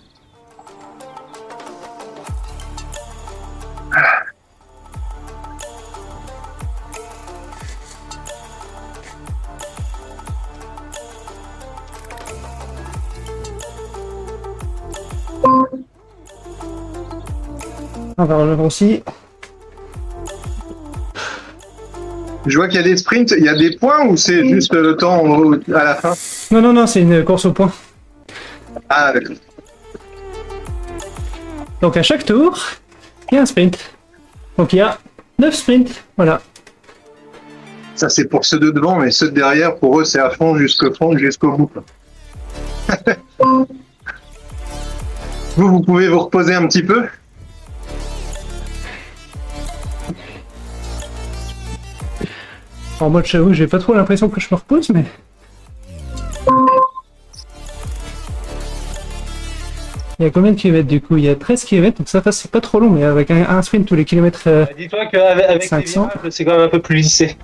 On va rejoindre aussi. Je vois qu'il y a des sprints, il y a des points ou c'est juste le temps à la fin? Non, non, non, c'est une course au point. Ah, d'accord. Donc à chaque tour, il y a un sprint. Donc il y a 9 sprints, voilà. Ça, c'est pour ceux de devant, mais ceux de derrière, pour eux, c'est à fond, jusqu'au bout. Vous pouvez vous reposer un petit peu? Alors moi, j'avoue, j'ai pas trop l'impression que je me repose, mais... Il y a combien de kilomètres du coup? Il y a 13 kilomètres, donc ça c'est pas trop long, mais avec un sprint tous les kilomètres... Dis-toi qu'avec les 500. virages, c'est quand même un peu plus lissé.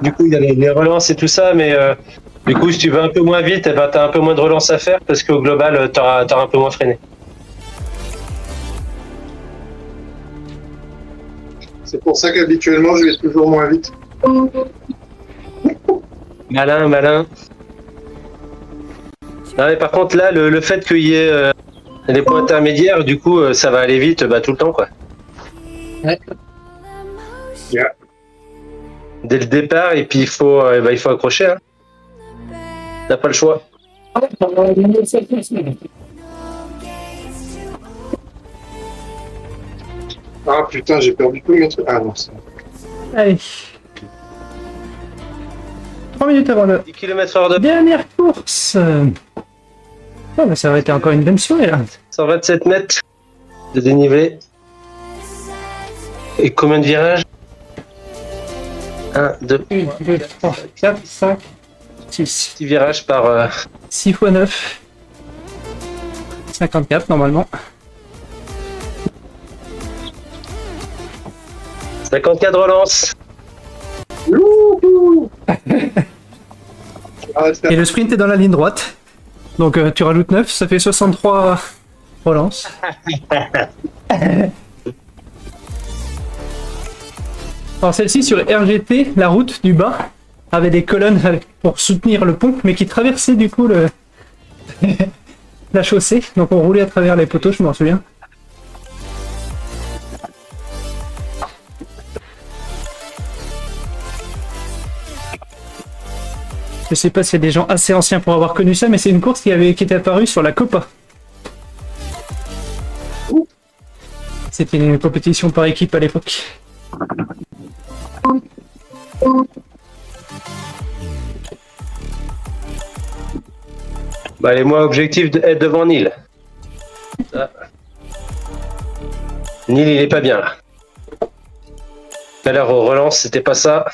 Du coup, il y a les relances et tout ça, mais du coup, si tu vas un peu moins vite, eh ben, tu as un peu moins de relances à faire parce qu'au global, tu auras un peu moins freiné. C'est pour ça qu'habituellement, je vais toujours moins vite. Malin, malin. Non, mais par contre, là, le fait qu'il y ait les points intermédiaires, du coup, ça va aller vite tout le temps, quoi. Yeah. Dès le départ, et puis il faut accrocher. Hein. T'as pas le choix. Ah putain, j'ai perdu tous mes trucs. Ah non, c'est... Allez. 3 minutes avant le 10 km/h de dernière course. Oh, mais ça va être encore une belle soirée là. 127 mètres de dénivelé. Et combien de virages? 1, 2, 1, 2, 3, 4, 5, 6. 6 virages par... 6 x 9. 54 normalement. 54 relances. Ah, c'est... Et le sprint est dans la ligne droite. Donc tu rajoutes 9, ça fait 63 relances. Alors celle-ci sur RGT, la route du bas avait des colonnes pour soutenir le pont, mais qui traversaient du coup le la chaussée. Donc on roulait à travers les poteaux, je m'en souviens. Je sais pas s'il y a des gens assez anciens pour avoir connu ça, mais c'est une course qui était apparue sur la Copa. C'était une compétition par équipe à l'époque. Bah, allez, moi, objectif être devant Neil. Ça. Neil, il est pas bien là. Tout à l'heure, au relance, c'était pas ça.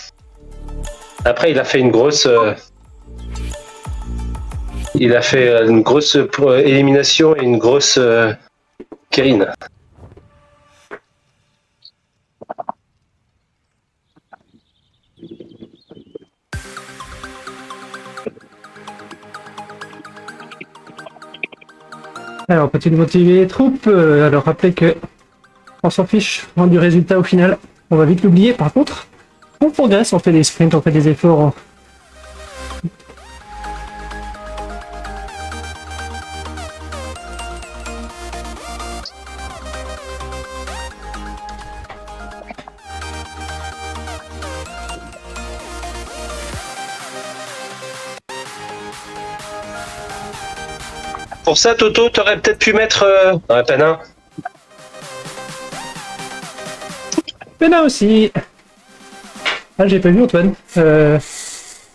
Après, il a fait une grosse. Il a fait une grosse élimination et une grosse Kérine. Alors, peut-il motiver les troupes? Alors, rappelez que on s'en fiche du résultat au final. On va vite l'oublier. Par contre, on progresse, on fait des sprints, on fait des efforts. Pour ça, Toto, t'aurais peut-être pu mettre. Ouais, Panin, Pena aussi. Ah, j'ai pas vu Antoine. Ah,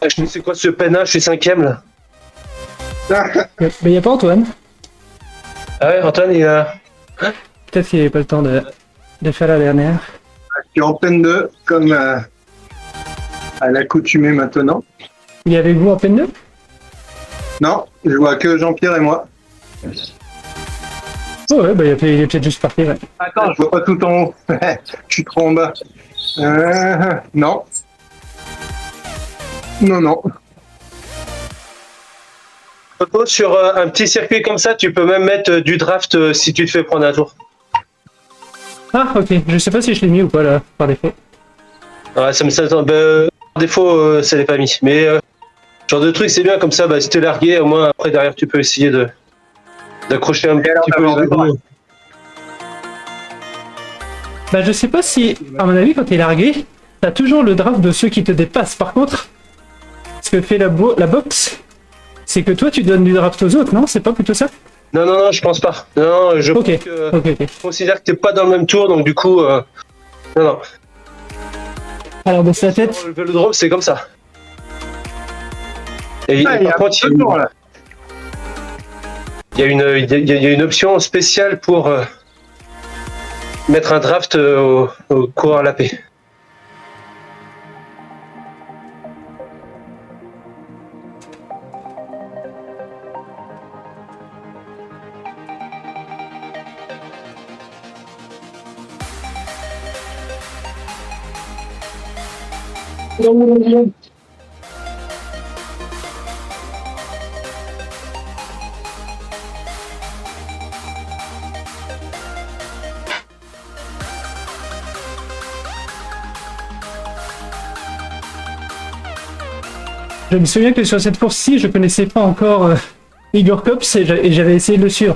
je sais quoi ce peinage, je suis 5ème là. Mais y a pas Antoine. Ah ouais, Antoine, il a. Peut-être qu'il avait pas le temps de faire la dernière. Je suis en peine 2, comme à l'accoutumée maintenant. Il y avait vous en peine 2? Non, je vois que Jean-Pierre et moi. Oh ouais, bah il est peut-être juste parti, ouais. Attends, je vois pas tout en haut. Je suis trop en bas. Non. Non. Popo, sur un petit circuit comme ça, tu peux même mettre du draft si tu te fais prendre un tour. Ah, ok. Je sais pas si je l'ai mis ou pas, là, par défaut. Ouais, ça me s'attend. Bah, par défaut, ça l'est pas mis. Mais genre de truc, c'est bien comme ça. Bah, si t'es largué, au moins après derrière, tu peux essayer d'accrocher un petit peu les ballons. Bah, je sais pas si, à mon avis, quand t'es largué, t'as toujours le draft de ceux qui te dépassent. Par contre, ce que fait la boxe, c'est que toi, tu donnes du draft aux autres, non? C'est pas plutôt ça? Non, je pense pas. Non, je Ok, pense que, ok. je considère que t'es pas dans le même tour, donc du coup, non. Alors, dans sa tête, Le vélodrome, c'est comme ça. Et Ah, il y a par contre, deux tours, là. il y a une option spéciale pour mettre un draft au coureur à la paix. je me souviens que sur cette course-ci, je connaissais pas encore Igor Kops et j'avais essayé de le suivre.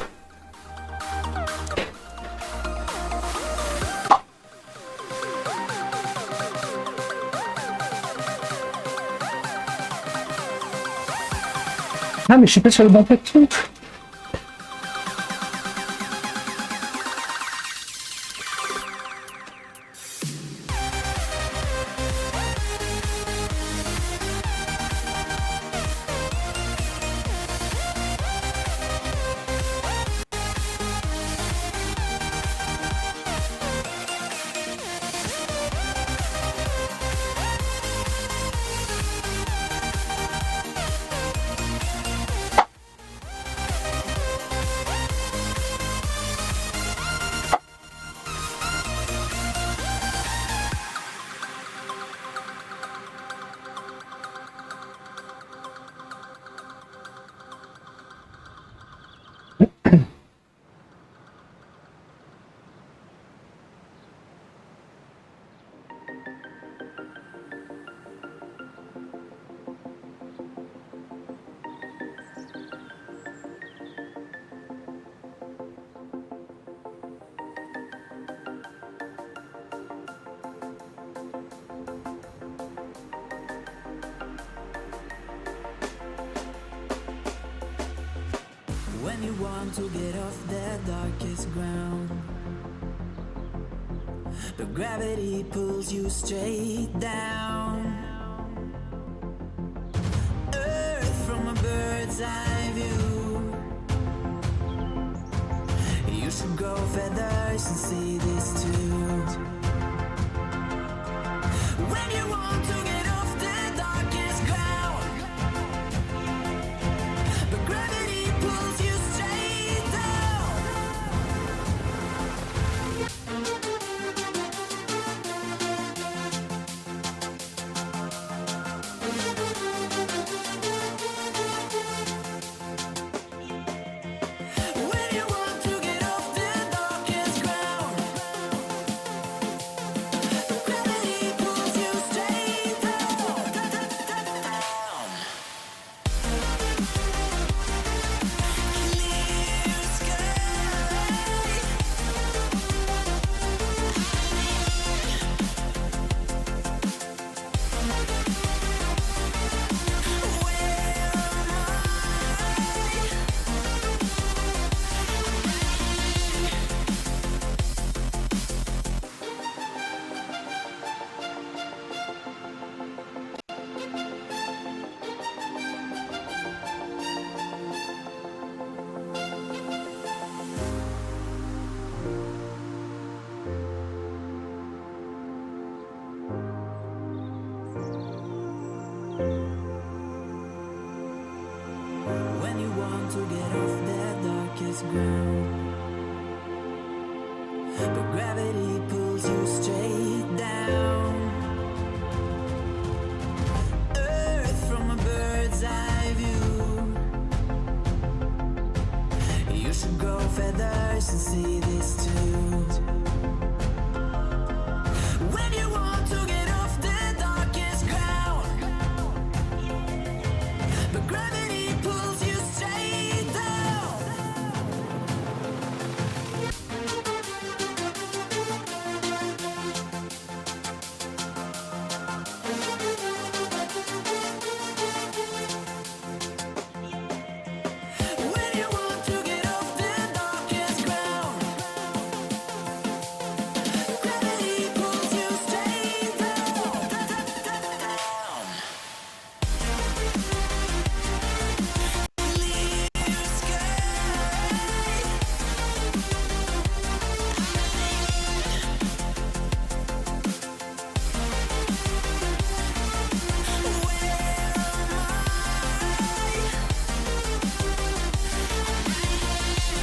Ah, mais je suis pas sur le bon plateau. When you want to get off the darkest ground, but gravity pulls you straight down. Earth from a bird's eye view. You should grow feathers and see this too. When you want to get off the darkest ground, but gravity pulls you straight down. When you want to get off the darkest ground. but gravity pulls you straight down. Earth from a bird's eye view. You should grow feathers and see this too. When you want to get off the darkest ground, but gravity pulls you straight down. When you want to get off the darkest ground, gravity pulls you straight down.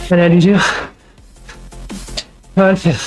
Clear Allez, à légère. On va le faire.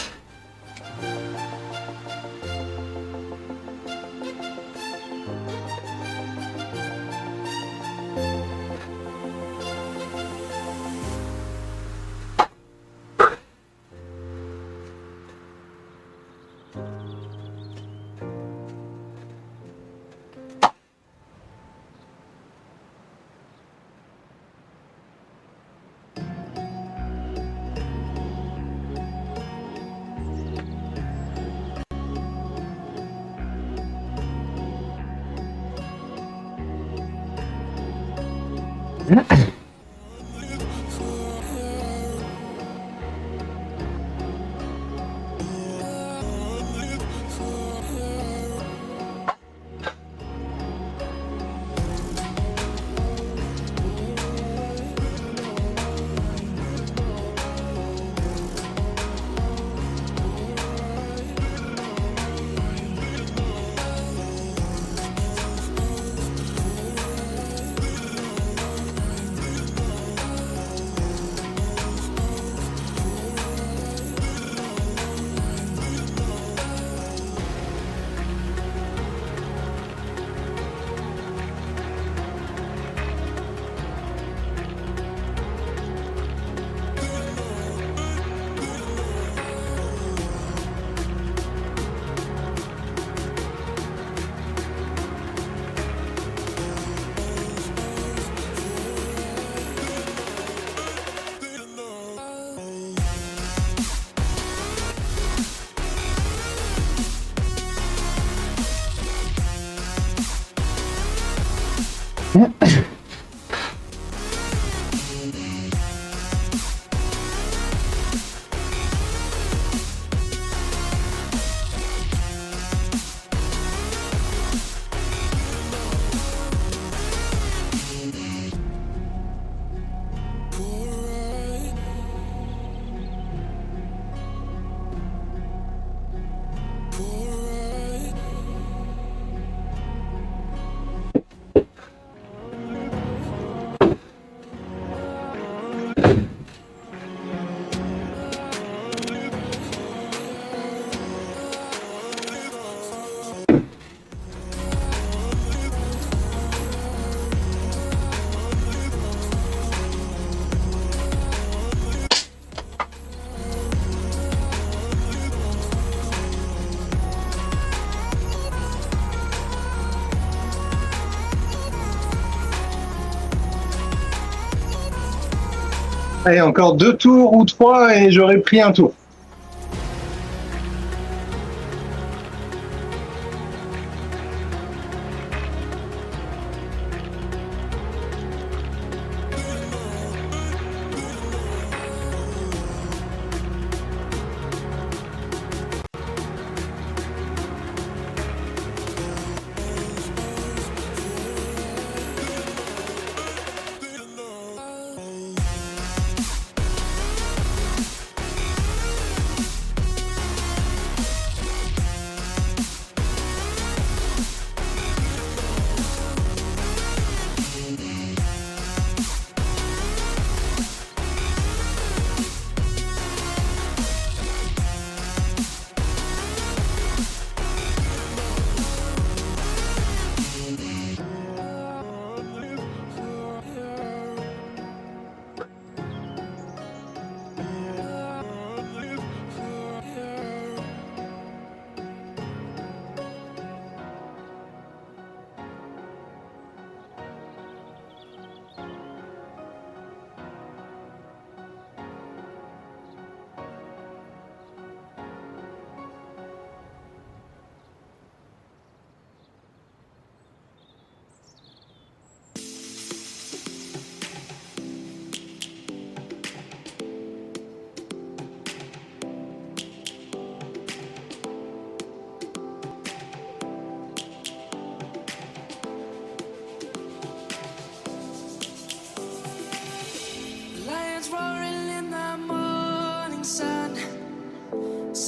Allez, encore 2 tours ou 3 et j'aurais pris un tour.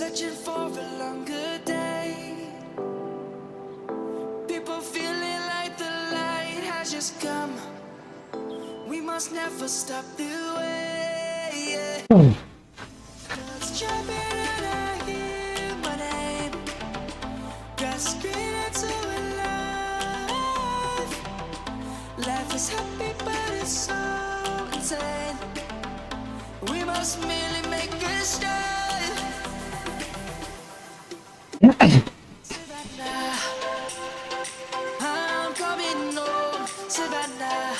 searching for a longer day. People feeling like the light has just come. We must never stop the way. Yeah. Oh. Birds jumping and I hear my name, grasping into a life. Life is happy but it's so insane. We must merely make a start. Savannah, I'm coming home. Savannah,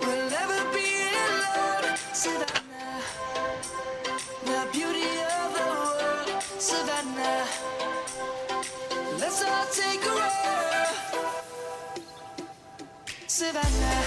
we'll never be alone. Savannah, the beauty of the world. Savannah, let's all take a road. Savannah.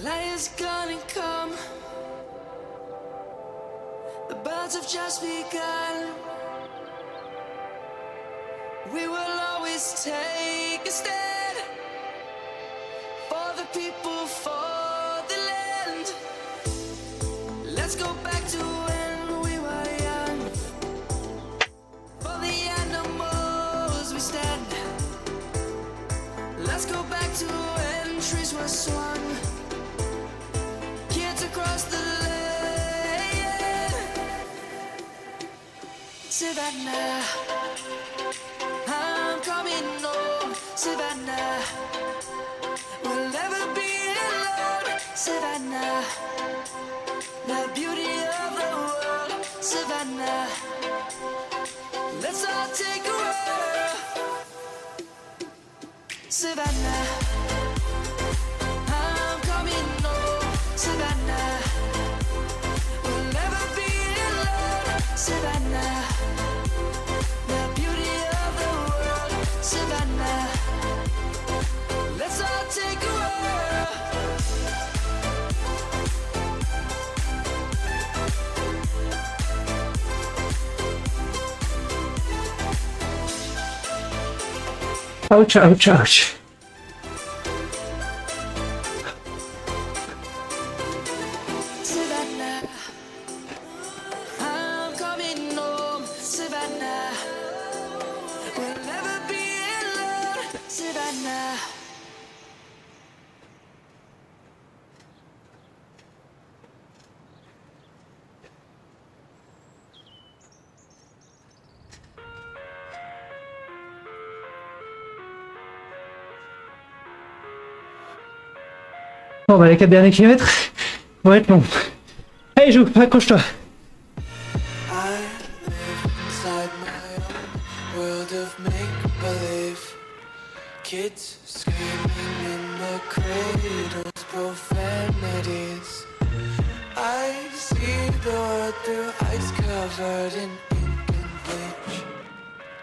Light is gonna come. The birds have just begun. We will always take a stand for the people, for the land. Let's go back to when we were young. For the animals we stand. Let's go back to when trees were swung. Kids across the land. Savannah, I'm coming home. Savannah, we'll never be alone. Savannah, the beauty of the world. Savannah, let's all take a road. Savannah, I'm coming home. Savannah, we'll never be alone. Savannah, the beauty of the world. Savannah, let's all take a road. Ouch, ouch, ouch. Savannah, I'm coming home. Savannah, we'll never be alone. Savannah. Bon bah les 4 derniers kilomètres vont être longs. Allez joue, accroche-toi. I live inside my own world of make-believe. Kids screaming in the cradles, profanities. I see the world through ice covered in ink and bleach.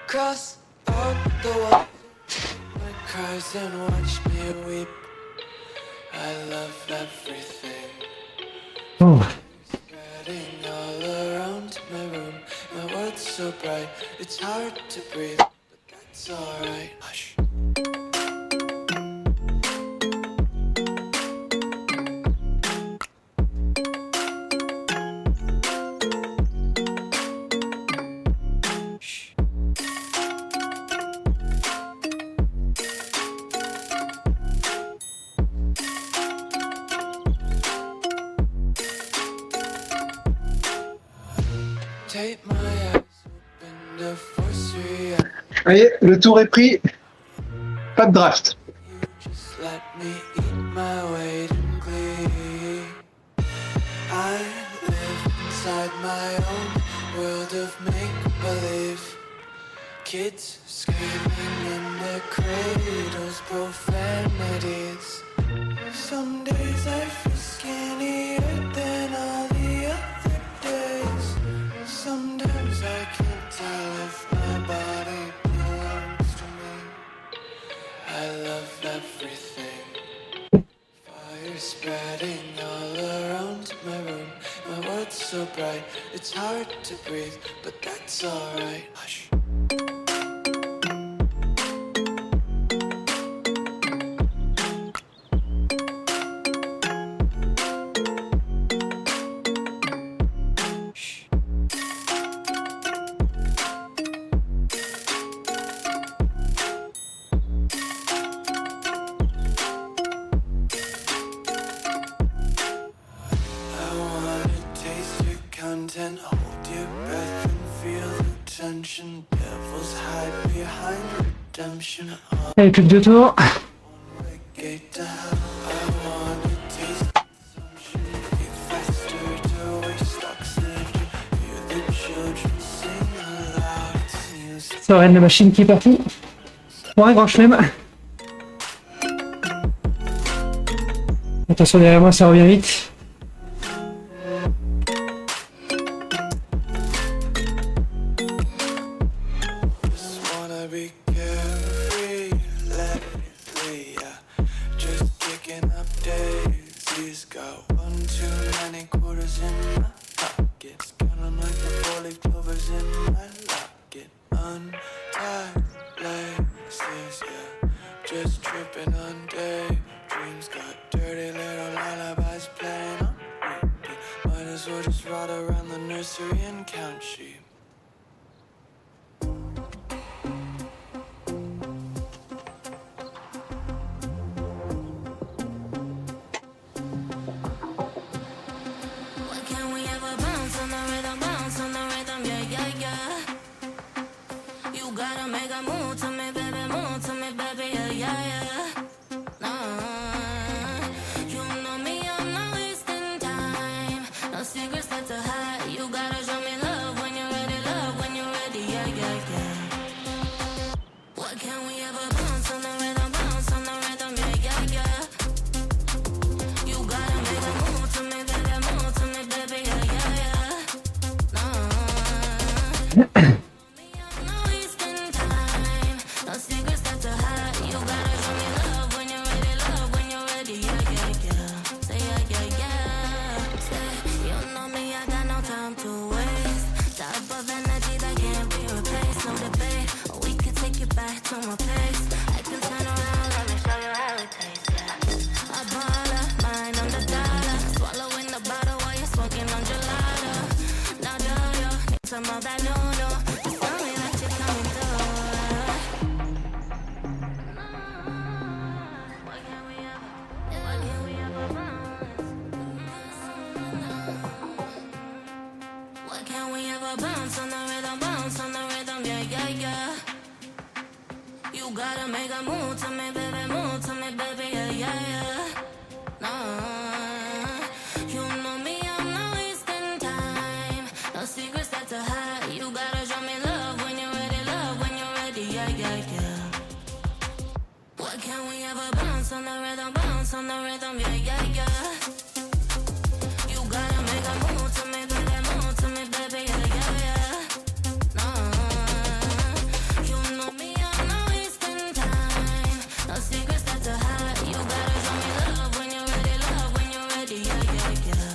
Cross out the wall, my cries and watch me weep. I love everything. Oh. Spreading all around my room. My world's so bright, it's hard to breathe, but that's alright. Hush. Shh. Take my eyes open to force react. Allez, le tour est pris. Pas de draft. You just let me eat my weight in glee. I live inside my own world of make-believe. Kids screaming in their cradles, profanities. Some days I feel skinnier than all the other days. Sometimes I can't tell if my body belongs to me. I love everything. Fire spreading all around my room. My world world's so bright, it's hard to breathe, but that's alright. Hush. Content, hold your breath and feel the tension. Devils hide behind redemption. Allez, plus que 2 tours. Gate to hell. I wanna taste consumption. Breathe faster to waste oxygen. Hear the children sing aloud. It's music. Soren, la machine qui est partie. Pour un grand chelem. Attention derrière moi, ça revient vite. Just wanna be carefree lately, yeah. Just kicking up daisies. Got one too many quarters in my pockets. Counting like the 4-leaf clovers in my locket. Untied laces, yeah. Just tripping on daydreams. Got dirty little lullabies playing on repeat. Might as well just ride around the nursery and count sheep. Why can't we ever bounce on the rhythm, yeah, yeah, yeah. You gotta make a move to me, baby, yeah, yeah, yeah. Nah, you know me, I'm not wasting time. No secrets left to hide. You gotta show me love when you're ready, yeah, yeah, yeah. Why can't we ever bounce on the rhythm, yeah, yeah, yeah. You gotta make a move to me, baby, yeah, yeah, yeah. Nah, me, I'm not wasting time. No secrets left to hide. You gotta show me love when you're ready, yeah, yeah, yeah. Say yeah, yeah, yeah. Say, you know me, I got no time to waste. Type of energy that can't be replaced, no debate. We could take it back to my place. I can turn around, let me show you how it tastes, yeah. A baller, mine on the dollar. Swallowing the bottle while you're smoking on gelato. Now do you need some of that no-no? Just tell me that you're coming through. Why can't we ever Why can't we ever bounce on the rhythm, yeah, yeah, yeah. You gotta make a move to me, baby, yeah, yeah, yeah. Nah, you know me, I'm not wasting time. No secrets left to hide. You gotta show me love when you're ready, yeah, yeah, yeah. Why can't we ever bounce on the rhythm, yeah, yeah, yeah. You gotta make a move to me, baby, yeah, yeah, yeah. Nah, you know me, I'm not wasting time. No secrets left to hide. You gotta show me love when you're ready, yeah, yeah, yeah.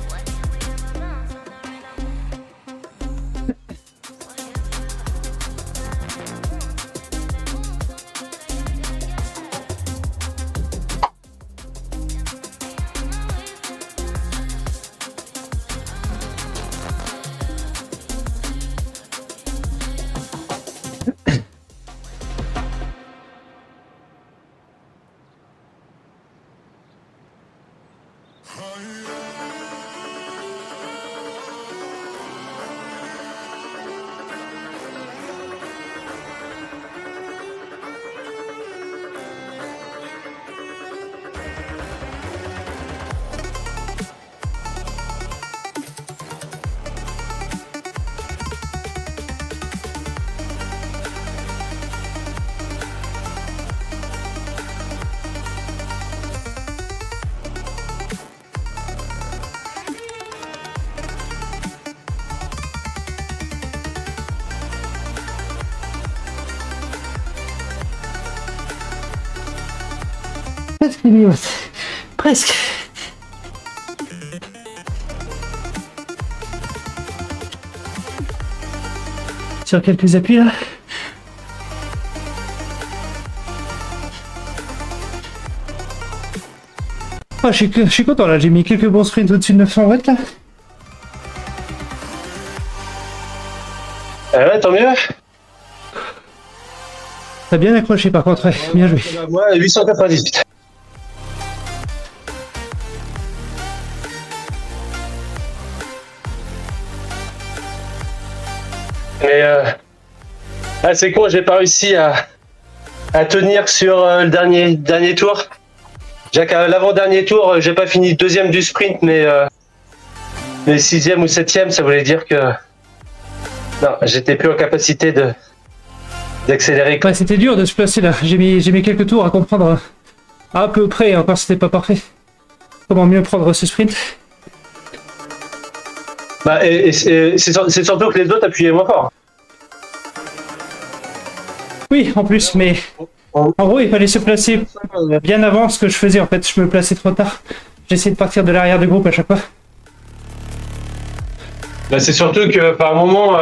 Why can't we ever bounce on the rhythm? Presque, Mimos. Presque. sur quelques appuis là. Ah, je suis content là, j'ai mis quelques bons sprints au-dessus de 900 watts là. Ah ouais, tant mieux. T'as bien accroché par contre, ouais, bien joué. Moi, 898. Mais ah, c'est con, j'ai pas réussi à tenir sur le dernier tour. À l'avant-dernier tour, j'ai pas fini deuxième du sprint, mais sixième ou septième, ça voulait dire que non, j'étais plus en capacité d'accélérer. Ouais, c'était dur de se placer là. J'ai mis quelques tours à comprendre à peu près, encore c'était pas parfait. Comment mieux prendre ce sprint. Bah, et c'est surtout que les autres appuyaient moins fort. Oui, en plus, mais en gros, il fallait se placer bien avant ce que je faisais. En fait, je me plaçais trop tard. J'essayais de partir de l'arrière du groupe à chaque fois. Bah, c'est surtout que par moment,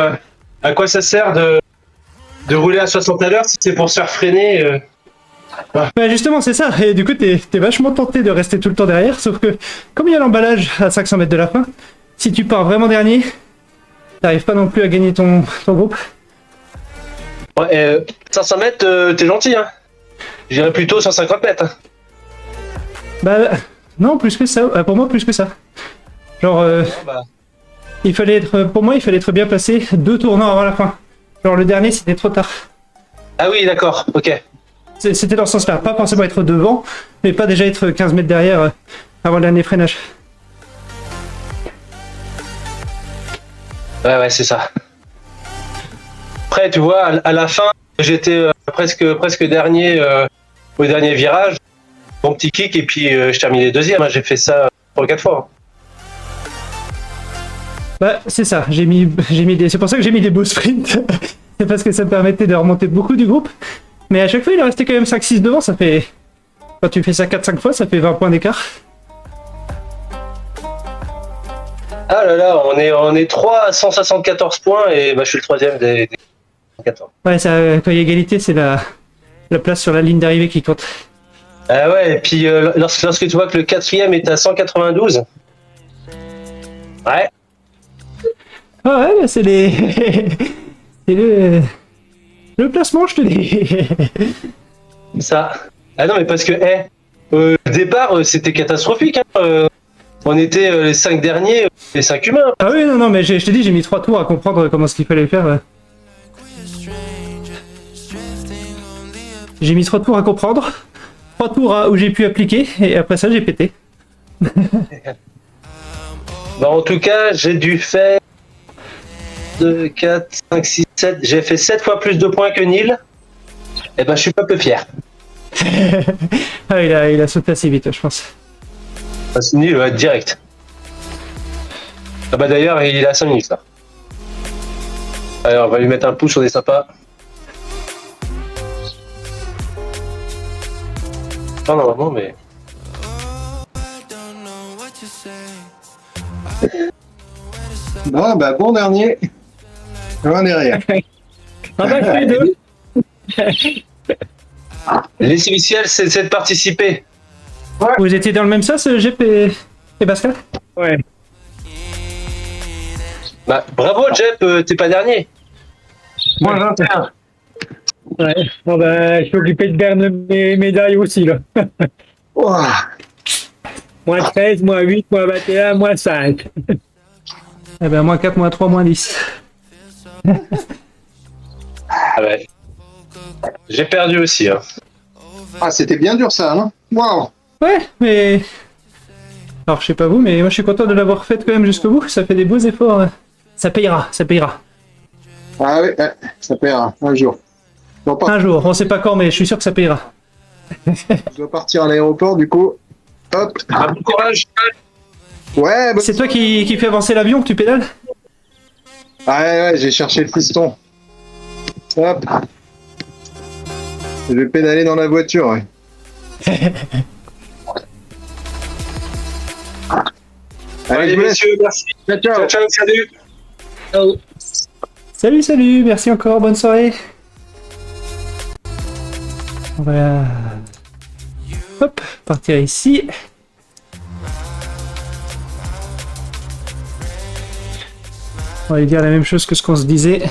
à quoi ça sert de rouler à 60 à l'heure si c'est pour se faire freiner Bah justement, c'est ça. Et du coup, t'es vachement tenté de rester tout le temps derrière. Sauf que, comme il y a l'emballage à 500 mètres de la fin, si tu pars vraiment dernier, t'arrives pas non plus à gagner ton groupe. Ouais, 500 mètres, t'es gentil, hein. J'irais plutôt 150 mètres. Hein. Bah non, plus que ça. Pour moi, plus que ça. Genre, Bah. pour moi, il fallait être bien placé 2 tournants avant la fin. Genre le dernier, c'était trop tard. Ah oui, d'accord, ok. C'était dans ce sens-là. Pas forcément être devant, mais pas déjà être 15 mètres derrière avant le dernier freinage. Ouais, c'est ça. Après, tu vois, à la fin, j'étais presque dernier au dernier virage. Bon petit kick, et puis je terminais deuxième. Hein. J'ai fait ça 3 ou 4 fois. Bah, c'est ça. C'est pour ça que j'ai mis des beaux sprints. C'est parce que ça me permettait de remonter beaucoup du groupe. Mais à chaque fois, il est resté quand même 5-6 devant. Ça fait. Quand tu fais ça 4-5 fois, ça fait 20 points d'écart. Ah là là, on est 3 à 174 points, et bah, je suis le troisième des 14. Ouais, ça, quand il y a égalité, c'est la place sur la ligne d'arrivée qui compte. Ah ouais, et puis lorsque tu vois que le quatrième est à 192. Ouais. Ah ouais, bah c'est les. C'est le placement, je te dis. Ça. Ah non, mais parce que, au départ, c'était catastrophique. Hein. On était les 5 derniers, les 5 humains. Ah oui, non, mais je t'ai dit, j'ai mis 3 tours à comprendre comment ce qu'il fallait faire. J'ai mis 3 tours à comprendre, 3 tours où j'ai pu appliquer, et après ça, j'ai pété. Bah, en tout cas, j'ai dû faire 2, 4, 5, 6, 7. J'ai fait 7 fois plus de points que Neil. Et ben, je suis pas peu fier. Ah, il a sauté assez vite, je pense. Parce que Neil va être direct. Ah bah d'ailleurs, il est à 5 minutes là. Allez, on va lui mettre un pouce sur des sympas. Pas normalement, mais. Ah bah bon dernier. Loin derrière. Ah bah, je fais 2. L'essentiel, c'est de participer. Vous étiez dans le même sens, Jep et Pascal? Ouais. Bah, bravo, Jep, t'es pas dernier. Moins 21. Ouais. Bon ben, je suis occupé de perdre mes médailles aussi, là. Ouah. Moins 13, moins 8, moins 21, moins 5. Eh ben, moins 4, moins 3, moins 10. Ah ouais. J'ai perdu aussi. Hein. Ah, c'était bien dur ça, non? Waouh. Ouais, mais... Alors, je sais pas vous, mais moi, je suis content de l'avoir fait quand même jusqu'au bout. Ça fait des beaux efforts. Ça payera, ça payera. Ah oui, ça paiera, un jour. Un jour, on sait pas quand, mais je suis sûr que ça payera. Je dois partir à l'aéroport, du coup. Hop. Ah, bon courage. Ouais, bah... C'est toi qui fais avancer l'avion que tu pédales? Ah ouais, j'ai cherché le piston. Hop. Je vais pédaler dans la voiture, ouais. Allez, Allez, je vous laisse. messieurs, merci. Ciao, ciao. Ciao, ciao, salut. Salut, salut, merci encore, bonne soirée. On va... Hop, partir ici. On va lui dire la même chose que ce qu'on se disait.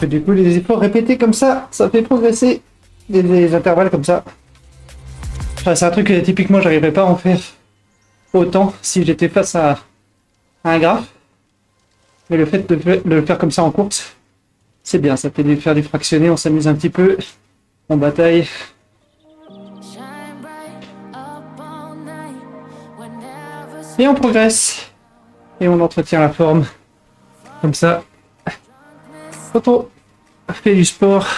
Et du coup, les efforts répétés comme ça fait progresser. Des intervalles comme ça. Enfin, c'est un truc que typiquement j'arriverais pas à en faire autant si j'étais face à un graphe. Mais le fait de le faire comme ça en course, c'est bien. Ça fait faire du fractionné, on s'amuse un petit peu, on bataille. Shine bright up all night whenever Et on progresse. Et on entretient la forme. Comme ça. Quand on fait du sport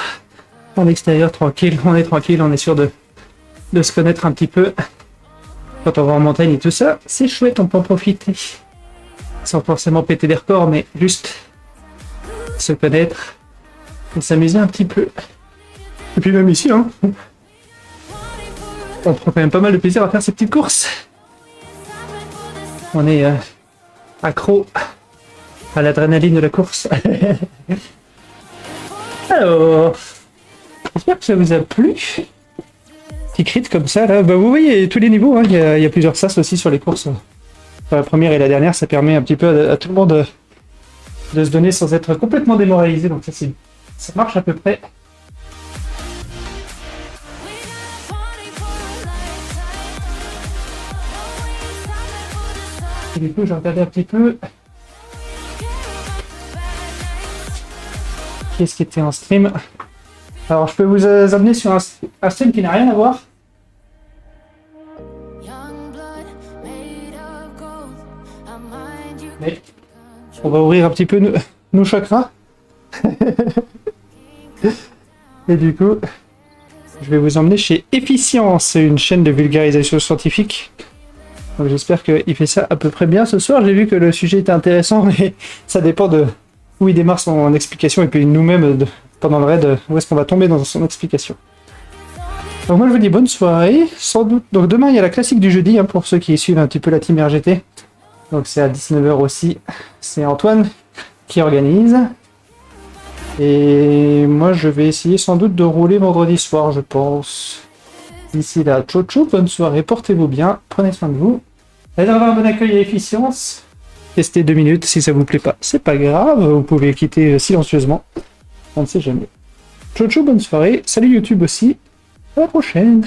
en extérieur tranquille, on est sûr de se connaître un petit peu. Quand on va en montagne et tout ça, c'est chouette, on peut en profiter. Sans forcément péter des records, mais juste se connaître et s'amuser un petit peu. Et puis même ici, hein, on prend quand même pas mal de plaisir à faire ces petites courses. On est accro à l'adrénaline de la course. Alors, j'espère que ça vous a plu. Petit crit comme ça, là. Bah, vous voyez tous les niveaux, hein. Il y a plusieurs sas aussi sur les courses. La première et la dernière, ça permet un petit peu à tout le monde de se donner sans être complètement démoralisé. Donc ça marche à peu près. Et du coup, j'ai regardé un petit peu qu'est-ce qui était en stream. Alors, je peux vous amener sur un stream qui n'a rien à voir. young blood made of gold, a mind you Mais on va ouvrir un petit peu nos chakras. Et du coup, je vais vous emmener chez Efficience, une chaîne de vulgarisation scientifique. Donc j'espère qu'il fait ça à peu près bien ce soir. J'ai vu que le sujet était intéressant, mais ça dépend de où il démarre son explication et puis nous-mêmes pendant le raid, où est-ce qu'on va tomber dans son explication. Donc moi je vous dis bonne soirée, sans doute. Donc demain il y a la classique du jeudi, hein, pour ceux qui suivent un petit peu la team RGT. Donc c'est à 19h aussi, c'est Antoine qui organise. Et moi je vais essayer sans doute de rouler vendredi soir, je pense. D'ici là, ciao ciao, bonne soirée, portez-vous bien, prenez soin de vous. Réservez un bon accueil et efficience. Testez 2 minutes, si ça vous plaît pas, c'est pas grave, vous pouvez quitter silencieusement. On ne sait jamais. Ciao ciao, bonne soirée, salut YouTube aussi, à la prochaine.